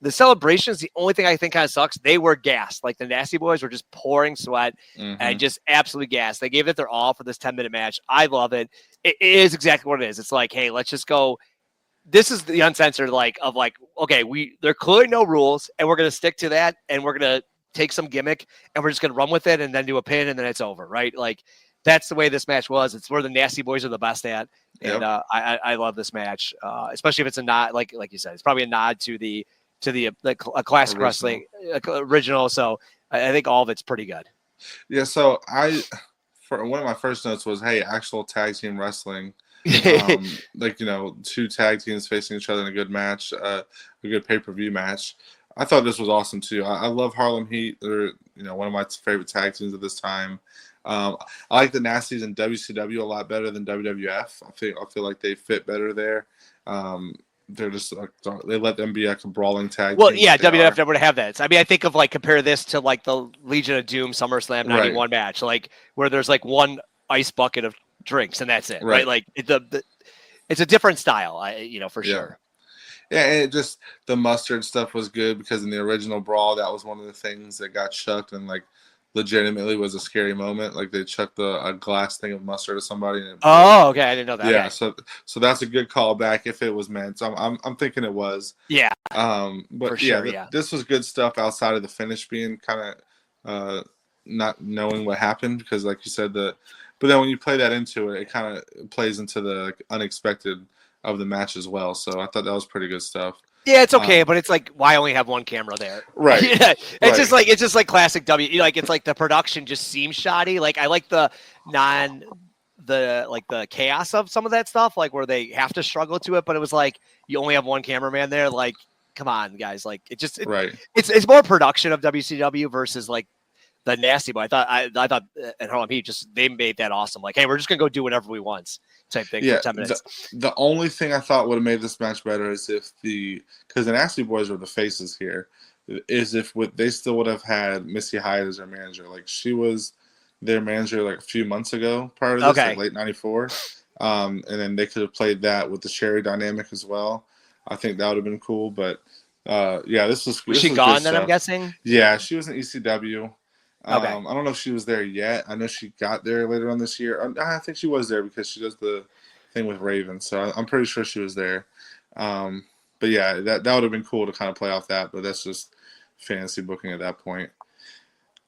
The celebration is the only thing I think kind of sucks. They were gassed. Like the Nasty Boys were just pouring sweat and just absolutely gassed. They gave it their all for this 10-minute match. I love it. It is exactly what it is. It's like, hey, let's just go. This is the uncensored okay, there are clearly no rules, and we're going to stick to that, and we're going to take some gimmick, and we're just going to run with it and then do a pin, and then it's over, right? Like that's the way this match was. It's where the Nasty Boys are the best at, and I love this match, especially if it's a nod, like you said, it's probably a nod to a classic wrestling original. So I think all of it's pretty good. Yeah. So for one of my first notes was, hey, actual tag team wrestling, two tag teams facing each other in a good match, a good pay-per-view match. I thought this was awesome too. I love Harlem Heat. They're one of my favorite tag teams at this time. I like the Nasties in WCW a lot better than WWF. I feel like they fit better there. They're just they let them be a brawling tag. Well, yeah, WWF never would have that. I mean, I think of compare this to the Legion of Doom SummerSlam 91 match, where there's one ice bucket of drinks and that's it, right? It's a different style, for sure. Yeah, and the mustard stuff was good because in the original brawl, that was one of the things that got chucked and legitimately was a scary moment. They chucked a glass thing of mustard at somebody. And okay, I didn't know that. Yeah, okay. So that's a good callback if it was meant. So I'm thinking it was. Yeah. But this was good stuff outside of the finish being kind of not knowing what happened because, like you said, but then when you play that into it, it kind of plays into the unexpected of the match as well. So I thought that was pretty good stuff. Yeah, it's okay, but it's why only have one camera there? Right. It's just classic W. It's the production just seems shoddy. I like the the chaos of some of that stuff, where they have to struggle to it, but it was you only have one cameraman there. Come on, guys. It's more production of WCW versus the Nasty Boy. I thought at Harlem Heat they made that awesome. Hey, we're just gonna go do whatever we want type thing for 10 minutes. The only thing I thought would have made this match better is because the Nasty Boys were the faces here, is if they still would have had Missy Hyatt as their manager. She was their manager a few months ago prior to this, late '94. And then they could have played that with the Sherry dynamic as well. I think that would have been cool. But this was she gone then? I'm guessing. Yeah, she was in ECW. Okay. I don't know if she was there yet. I know she got there later on this year. I think she was there because she does the thing with Raven, so I'm pretty sure she was there. But yeah, that would have been cool to kind of play off that, but that's just fantasy booking at that point.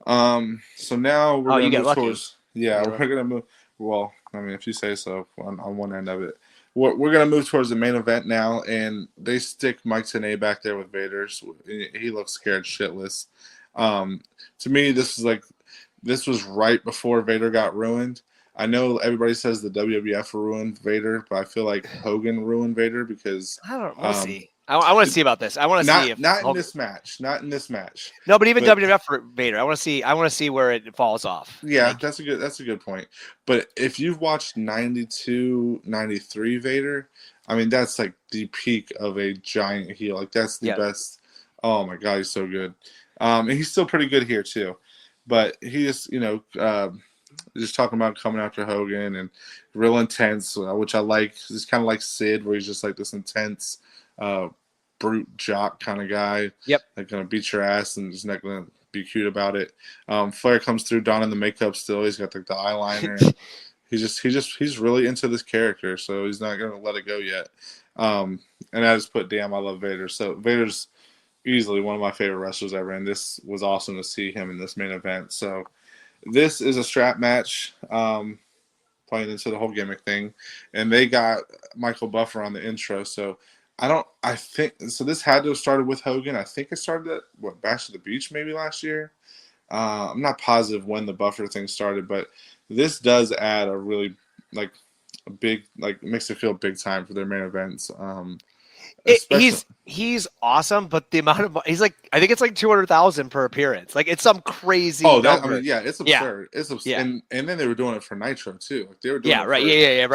So now we're gonna move towards we're gonna move. Well, I mean, if you say so, on one end of it, we're gonna move towards the main event now, and they stick Mike Tenay back there with Vader. So he looks scared shitless. To me, this was right before Vader got ruined. I know everybody says the WWF ruined Vader, but I feel like Hogan ruined Vader because we'll see. I want to see about this. I want to see if not in this match. No, but even WWF for Vader, I want to see where it falls off. Yeah, that's a good point. But if you've watched 92, 93 Vader, I mean that's like the peak of a giant heel. Like that's the best. Oh my god, he's so good. And he's still pretty good here too. But he just, just talking about coming after Hogan and real intense, which I like. He's kind of like Sid, where he's just like this intense, brute jock kind of guy. Yep. Like gonna beat your ass and just not gonna be cute about it. Flair comes through donning the makeup still. He's got like the eyeliner. he's really into this character, so he's not gonna let it go yet. And I just put, damn, I love Vader. So Vader's easily one of my favorite wrestlers ever, and this was awesome to see him in this main event. So this is a strap match, playing into the whole gimmick thing, and they got Michael Buffer on the intro. So I think this had to have started with Hogan. I think it started at Bash at the Beach maybe last year. I'm not positive when the Buffer thing started, but this does add a really a big, makes it feel big time for their main events. He's awesome, but the amount of I think it's like 200,000 per appearance. Like it's some crazy. Number. It's absurd. It's absurd. Yeah. And then they were doing it for Nitro too. Like they were doing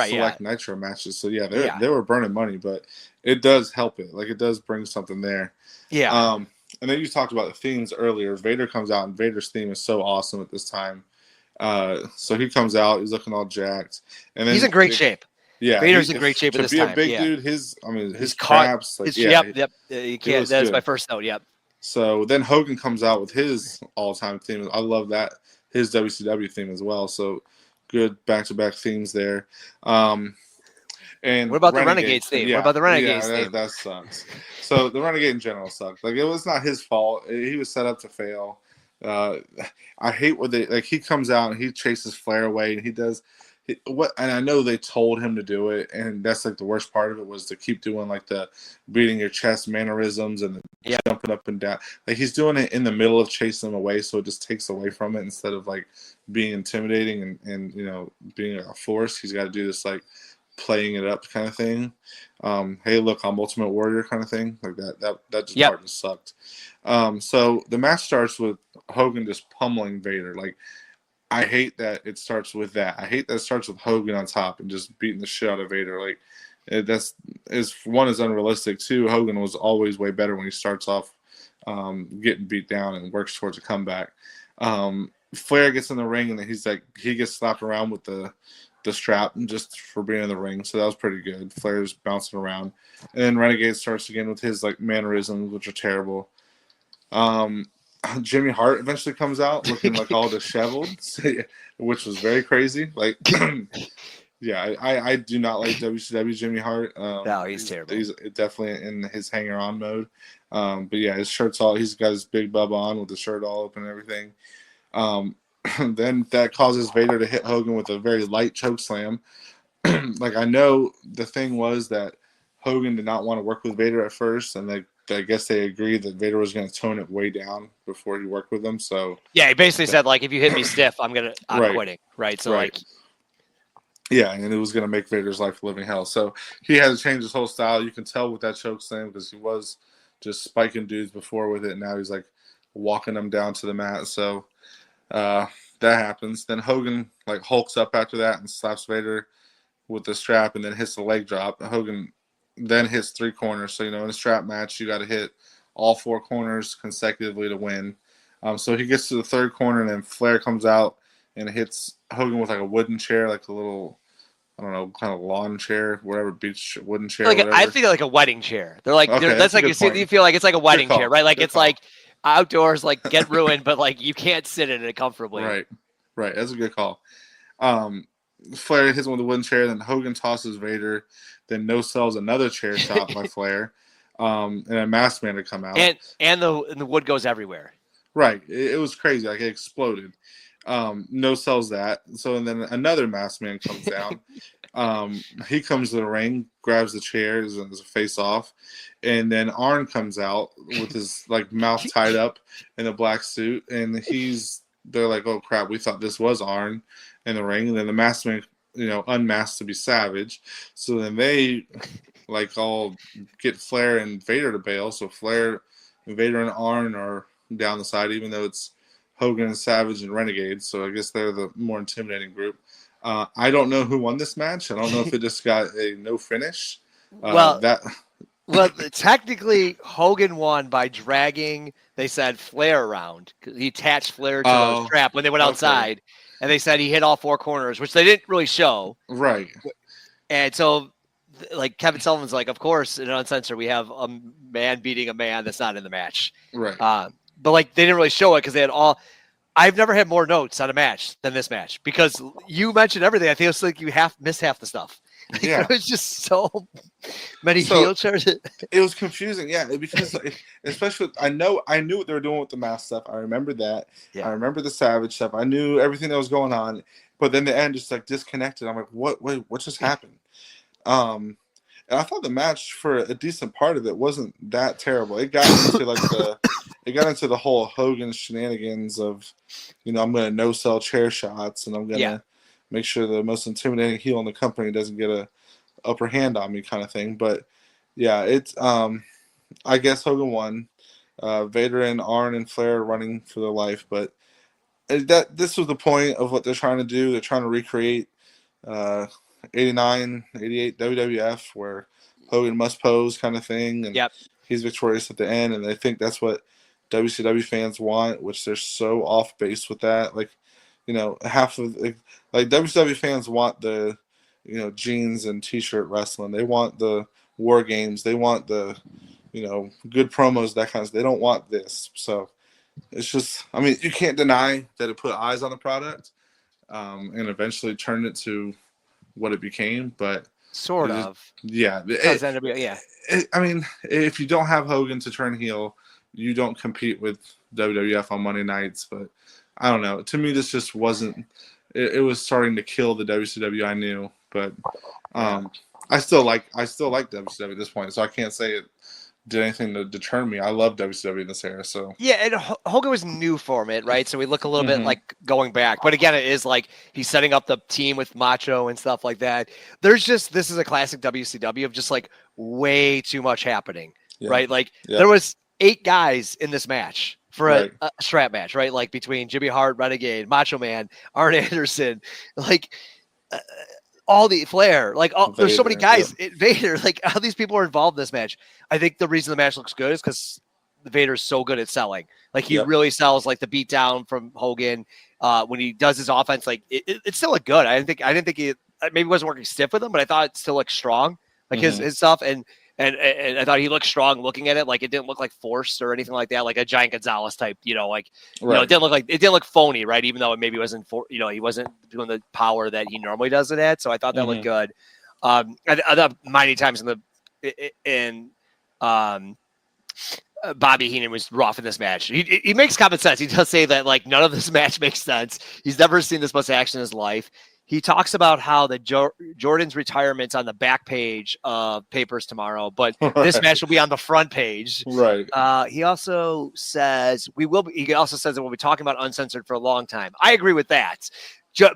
select Nitro matches. So they were burning money, but it does help it. Like it does bring something there. Yeah. And then you talked about the themes earlier. Vader comes out, and Vader's theme is so awesome at this time. So he comes out, he's looking all jacked, and then he's in great shape. Yeah, Vader's in great shape at this time. To be a big dude, his traps, yep. You can't. That's my first note. Yep. So then Hogan comes out with his all-time theme. I love that, his WCW theme as well. So good back-to-back themes there. And what about the Renegades theme? What about the Renegades theme? That sucks. So the Renegade in general sucks. Like it was not his fault. He was set up to fail. I hate what he comes out and he chases Flair away, and he does. And I know they told him to do it, and that's the worst part of it was to keep doing the beating your chest mannerisms and the jumping up and down. He's doing it in the middle of chasing them away, so it just takes away from it instead of being intimidating and being a force. He's got to do this playing it up kind of thing. Hey, look, I'm Ultimate Warrior kind of thing. That just part just sucked. So the match starts with Hogan just pummeling Vader. I hate that it starts with that. I hate that it starts with Hogan on top and just beating the shit out of Vader. That's one is unrealistic. Two, Hogan was always way better when he starts off getting beat down and works towards a comeback. Flair gets in the ring and he gets slapped around with the strap just for being in the ring. So that was pretty good. Flair's bouncing around, and then Renegade starts again with his mannerisms, which are terrible. Jimmy Hart eventually comes out looking all disheveled, which was very crazy. I do not like WCW Jimmy Hart. No, he's terrible. He's definitely in his hanger-on mode. But yeah, his shirt's he's got his big bub on with the shirt all open and everything. Then that causes Vader to hit Hogan with a very light choke slam. I know the thing was that Hogan did not want to work with Vader at first, and I guess they agreed that Vader was going to tone it way down before he worked with them. So yeah, he basically said if you hit me stiff, I'm quitting. Right. So yeah, and it was going to make Vader's life a living hell. So he had to change his whole style. You can tell with that choke slam because he was just spiking dudes before with it. And now he's walking them down to the mat. So that happens. Then Hogan hulks up after that and slaps Vader with the strap and then hits the leg drop. Hogan then hits 3 corners. So, in a strap match, you got to hit all 4 corners consecutively to win. So he gets to the 3rd corner, and then Flair comes out and hits Hogan with a wooden chair, a little, I don't know, kind of lawn chair, whatever, beach wooden chair. I think a wedding chair. They're okay, that's you feel like it's a wedding chair, right? It's outdoors, like get ruined, but like you can't sit in it comfortably. Right. That's a good call. Flair hits him with a wooden chair, then Hogan tosses Vader, then no sells another chair shot by Flair, and a masked man to come out. And the wood goes everywhere. Right. It was crazy. Like it exploded. No sells that. So and then another masked man comes down. He comes to the ring, grabs the chairs and there's a face off. And then Arn comes out with his like mouth tied up in a black suit. And they're like, oh crap, we thought this was Arn in the ring. And then the masked man, unmasked to be Savage. So then they like all get Flair and Vader to bail. So Flair, Vader and Arn are down the side, even though it's Hogan, Savage, and Renegade. So I guess they're the more intimidating group. I don't know who won this match. I don't know if it just got a no finish. Well, technically, Hogan won by dragging, they said, Flair around. He attached Flair to the strap when they went outside. And they said he hit all four corners, which they didn't really show. Right. And so, like, Kevin Sullivan's like, of course, in Uncensored, we have a man beating a man that's not in the match. Right. But, like, they didn't really show it because they had all – I've never had more notes on a match than this match because you mentioned everything. I think it's like you missed half the stuff. Yeah. It was just so many heel turns. It was confusing, yeah, because especially I knew what they were doing with the mask stuff. I remember that. Yeah. I remember the Savage stuff. I knew everything that was going on, but then the end just like disconnected. I'm like, what just happened? And I thought the match for a decent part of it wasn't that terrible. It got into like the whole Hogan shenanigans of, I'm going to no-sell chair shots and I'm going to make sure the most intimidating heel in the company doesn't get a upper hand on me kind of thing. But, yeah, it's I guess Hogan won. Vader and Arn and Flair are running for their life. But this was the point of what they're trying to do. They're trying to recreate 89, 88 WWF where Hogan must pose kind of thing. And he's victorious at the end. And they think that's what WCW fans want, which they're so off base with that. Like, half of like WCW fans want the, jeans and t-shirt wrestling. They want the war games. They want the, good promos, that kind of stuff. They don't want this. So it's just, I mean, you can't deny that it put eyes on the product and eventually turned it to what it became, but sort of. Yeah. I mean, if you don't have Hogan to turn heel, you don't compete with WWF on Monday nights, but I don't know. To me, this just wasn't. It was starting to kill the WCW I knew, but I still like WCW at this point, so I can't say it did anything to deter me. I love WCW in this era, so and Hogan was new for it, right? So we look a little bit like going back, but again, it is like he's setting up the team with Macho and stuff like that. This is a classic WCW of just like way too much happening, right? Like there was 8 guys in this match for a strap match, right? Like between Jimmy Hart, Renegade, Macho Man, Arn Anderson, like all the Flair, like there's so many guys. Vader, like all these people are involved in this match. I think the reason the match looks good is because Vader's so good at selling. Like he really sells like the beat down from Hogan when he does his offense. Like it still looked good. I didn't think he maybe wasn't working stiff with him, but I thought it still looked strong. Like his stuff and I thought he looked strong looking at it. Like it didn't look like forced or anything like that. Like a Giant Gonzalez type, it didn't look phony, right? Even though it maybe wasn't he wasn't doing the power that he normally does it at. So I thought that looked good. I thought many times Bobby Heenan was rough in this match. He makes common sense. He does say that like none of this match makes sense. He's never seen this much action in his life. He talks about how the Jordan's retarement's on the back page of papers tomorrow, but this match will be on the front page. Right. He also says He also says that we'll be talking about Uncensored for a long time. I agree with that,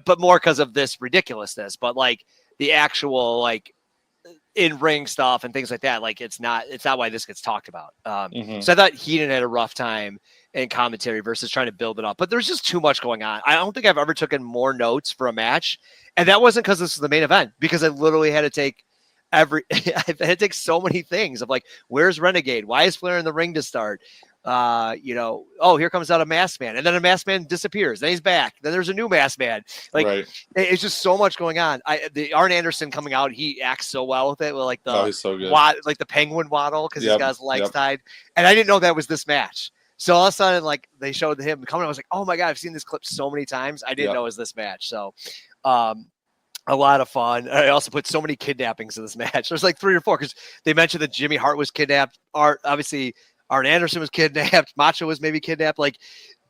but more because of this ridiculousness. But like the actual like in-ring stuff and things like that, like it's not why this gets talked about. So I thought Heenan had a rough time in commentary versus trying to build it up, but there's just too much going on. I don't think I've ever taken more notes for a match, and that wasn't because this was the main event, because I literally had to take I had to take so many things of like, where's Renegade? Why is Flair in the ring to start? Here comes out a masked man, and then a masked man disappears. Then he's back. Then there's a new masked man. Like it's just so much going on. The Arn Anderson coming out, he acts so well with it. With like he's so good. Like the penguin waddle because he's got his legs tied. And I didn't know that was this match. So all of a sudden, like they showed him coming, I was like, oh my God, I've seen this clip so many times. I didn't know it was this match. So a lot of fun. I also put so many kidnappings in this match. There's like 3 or 4 because they mentioned that Jimmy Hart was kidnapped. Obviously, Arn Anderson was kidnapped. Macho was maybe kidnapped. Like,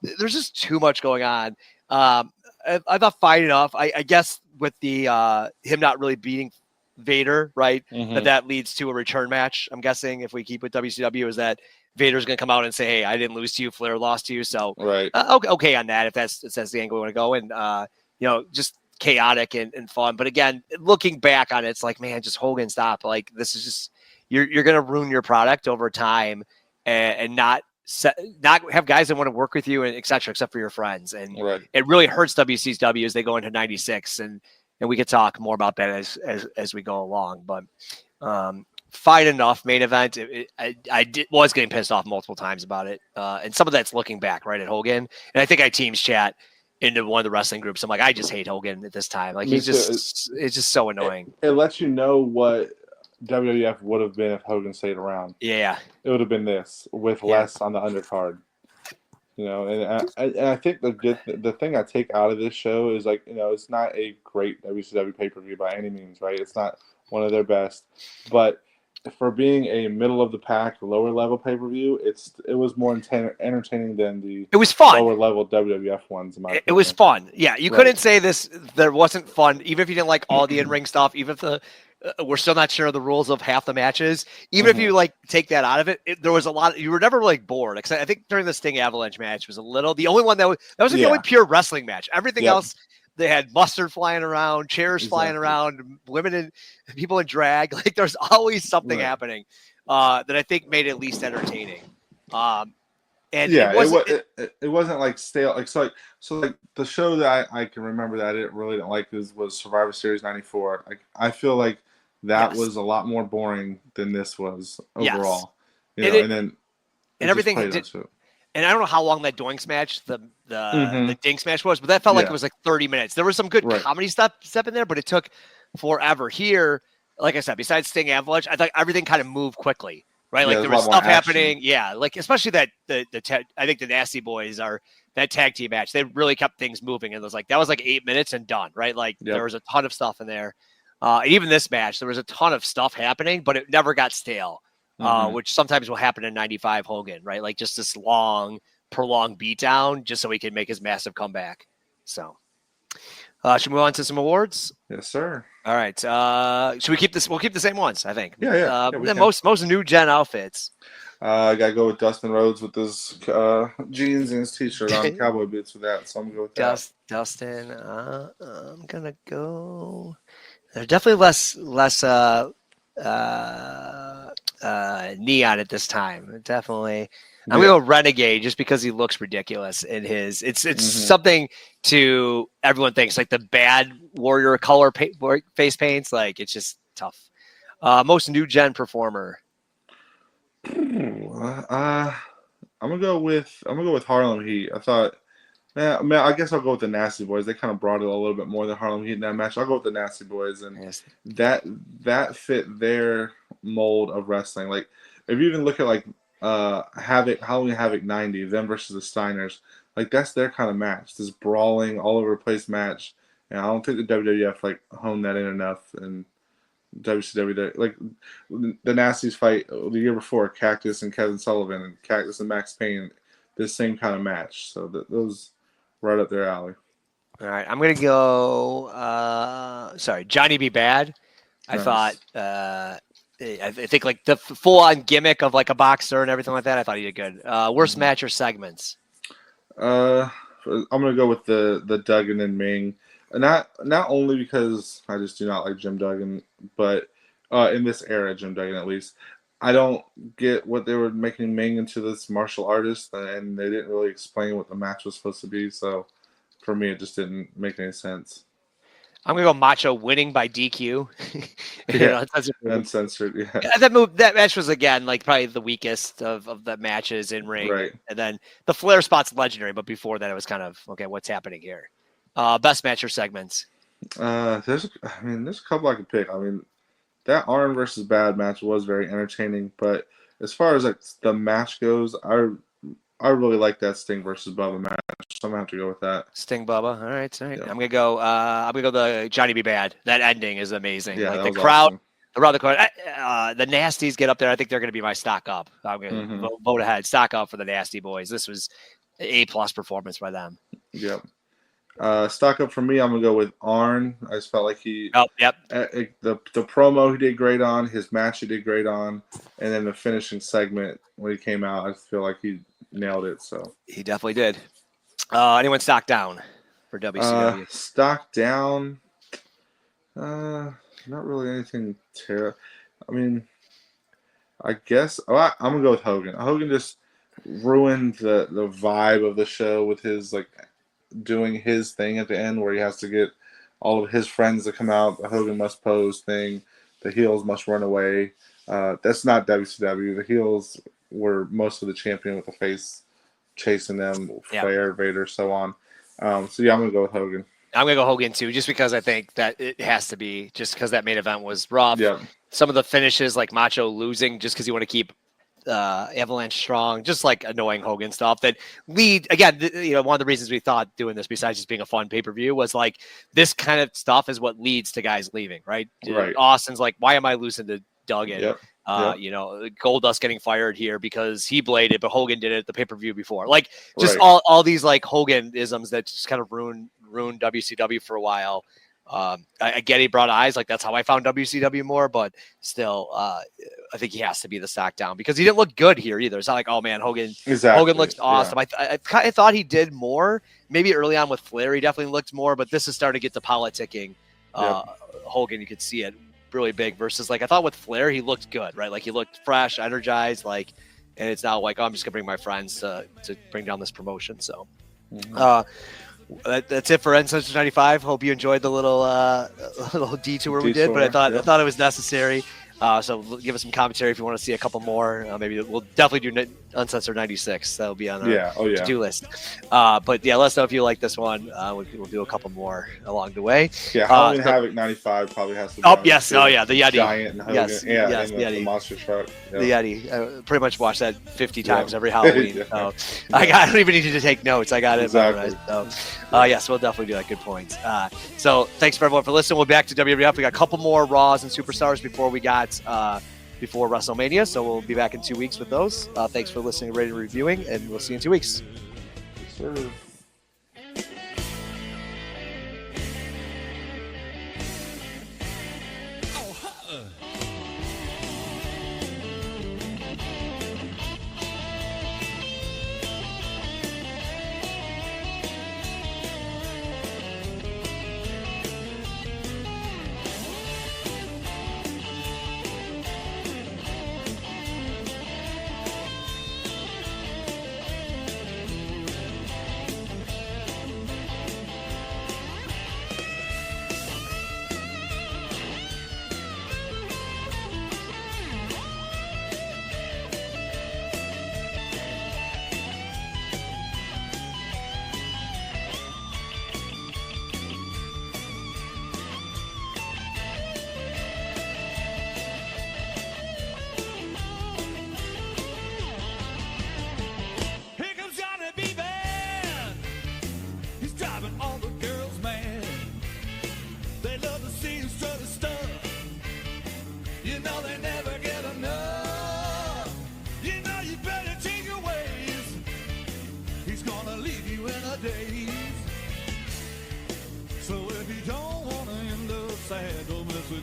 there's just too much going on. I thought fine enough. I guess with the him not really beating Vader, right? That leads to a return match. I'm guessing if we keep with WCW, is that Vader's going to come out and say, "Hey, I didn't lose to you. Flair lost to you." So okay on that if that's the angle we want to go. And just chaotic and fun. But again, looking back on it, it's like, man, just Hogan, stop. Like, this is just you're going to ruin your product over time and not have guys that want to work with you and et cetera, except for your friends. And it really hurts WCW as they go into 96. And we could talk more about that as we go along, but fine enough. Main event. Was getting pissed off multiple times about it. And some of that's looking back right at Hogan. And I think I teams chat into one of the wrestling groups. I'm like, I just hate Hogan at this time. Like it's just so annoying. It lets you know what WWF would have been if Hogan stayed around. Yeah. It would have been this with less on the undercard. And I think the thing I take out of this show is like, it's not a great WCW pay-per-view by any means, right? It's not one of their best, but for being a middle of the pack, lower level pay-per-view, it was more entertaining than the lower level WWF ones. It was fun. Yeah, you couldn't say there wasn't fun, even if you didn't like all the in-ring stuff, even if we're still not sure of the rules of half the matches. Even if you take that out of it, there was a lot. You were never bored. Except I think during the Sting Avalanche match was the only one that was the only pure wrestling match. Everything else. They had mustard flying around, chairs flying around, women and people in drag. Like there's always something happening that I think made it at least entertaining. It wasn't like stale. So the show that I can remember that I really didn't like was Survivor Series '94. I feel like that was a lot more boring than this was overall. And everything. And I don't know how long that Doinks match, the Dinks match was, but that felt like it was like 30 minutes. There was some good comedy stuff in there, but it took forever. Here, like I said, besides Sting Avalanche, I thought everything kind of moved quickly, right? Like there was stuff happening. Yeah, like especially that I think the Nasty Boys are that tag team match. They really kept things moving, and that was like 8 minutes and done, right? Like there was a ton of stuff in there. Even this match, there was a ton of stuff happening, but it never got stale. Which sometimes will happen in 95 Hogan, right? Like just this long, prolonged beatdown just so he can make his massive comeback. So should we move on to some awards? Yes, sir. All right. Should we keep this? We'll keep the same ones, I think. Yeah. Most new gen outfits. I got to go with Dustin Rhodes with his jeans and his t-shirt on, cowboy boots with that. So I'm going to go with that. Dustin, I'm going to go. There's definitely less neon at this time. Definitely. I'm going to go Renegade just because he looks ridiculous in his. It's something to everyone thinks like the bad Warrior color face paints. Like it's just tough. Most new gen performer. I'm gonna go with Harlem Heat. I thought, man, I guess I'll go with the Nasty Boys. They kind of brought it a little bit more than Harlem Heat in that match. I'll go with the Nasty Boys, and that fit their mold of wrestling. Like if you even look at like Halloween Havoc '90, them versus the Steiners, like that's their kind of match. This brawling all over the place match, and I don't think the WWF honed that in enough. And WCW, like the Nasties fight the year before, Cactus and Kevin Sullivan, and Cactus and Max Payne, this same kind of match. So those right up their alley. All right, I'm gonna go. Johnny B. Bad. I thought. I think like the full-on gimmick of like a boxer and everything like that. I thought he did good. Worst match or segments? I'm gonna go with the Duggan and Ming. Not only because I just do not like Jim Duggan, but in this era, Jim Duggan at least, I don't get what they were making Ming into this martial artist, and they didn't really explain what the match was supposed to be. So for me, it just didn't make any sense. I'm gonna go Macho winning by DQ. Uncensored. Yeah. That match was again like probably the weakest of the matches in ring, right? And then the Flair spot's legendary, but before that, it was kind of okay. What's happening here? Best match or segments? There's a couple I could pick. I mean, that Arn versus Bad match was very entertaining, but as far as like the match goes, I really like that Sting versus Bubba match, so I'm gonna have to go with that. Sting Bubba. All right. Yeah. I'm gonna go. The Johnny B. Bad. That ending is amazing. Yeah, like that the was crowd awesome. around the corner. The Nasties get up there. I think they're gonna be my stock up. I'm gonna vote ahead. Stock up for the Nasty Boys. This was A+ performance by them. Yep. Stock up for me. I'm gonna go with Arn. I just felt like he. Oh, yep. The promo he did great on. His match he did great on, and then the finishing segment when he came out, I feel like he nailed it. So he definitely did. Anyone stock down for WCW? Stock down. Not really anything terrible. I mean, I guess I'm gonna go with Hogan. Hogan just ruined the vibe of the show with his like doing his thing at the end where he has to get all of his friends to come out. The Hogan must pose thing. The heels must run away. That's not WCW. The heels were most of the champion with the face chasing them, Flair, Vader, so on. So yeah, I'm gonna go with Hogan. I'm gonna go Hogan too, just because I think that it has to be, just because that main event was rough. Yeah. Some of the finishes, like Macho losing, just because you want to keep Avalanche strong, just like annoying Hogan stuff that lead again. One of the reasons we thought doing this, besides just being a fun pay-per-view, was like this kind of stuff is what leads to guys leaving, right? Austin's like, why am I losing to Duggan? Yep. Goldust getting fired here because he bladed, but Hogan did it at the pay-per-view before. Like just all these like Hogan-isms that just kind of ruined WCW for a while. I get he brought eyes, like that's how I found WCW more, but still, I think he has to be the stock down because he didn't look good here either. It's not like, oh man, Hogan looks awesome. Yeah. I thought he did more, maybe early on with Flair, he definitely looked more, but this is starting to get the politicking. Hogan, you could see it really big versus like, I thought with Flair, he looked good, right? Like he looked fresh, energized, like, and it's now like, oh, I'm just gonna bring my friends to bring down this promotion. So, that's it for Uncensored 95. Hope you enjoyed the little detour we did, but I thought it was necessary. So give us some commentary if you want to see a couple more. Maybe we'll definitely do Uncensored 96. That'll be on our to-do list. But yeah, let us know if you like this one. We'll do a couple more along the way. Yeah, Halloween Havoc 95 probably has to be the Yeti. Giant and Hogan. Yes, the Yeti. The monster truck. Yep. The Yeti. I pretty much watched that 50 times every Halloween. So I don't even need to take notes. I got it memorized. So yes, we'll definitely do that. Good points. So thanks for everyone for listening. We'll be back to WWF. We got a couple more Raws and Superstars before we got before WrestleMania, so we'll be back in 2 weeks with those. Thanks for listening, rating, and reviewing, and we'll see you in 2 weeks. Yes, sir.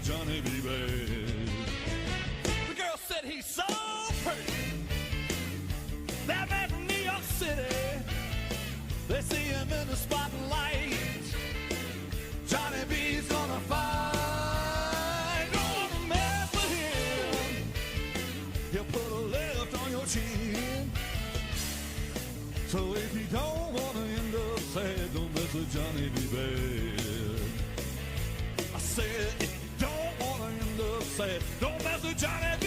Johnny B. Bad. The girl said he's so pretty. That man from New York City. They see him in the spotlight. Johnny B's gonna fight. Gonna mess with him. He'll put a left on your chin. So if you don't wanna end up sad, don't mess with Johnny B. Bad. I said, if you don't wanna end up sad, don't mess with Johnny B.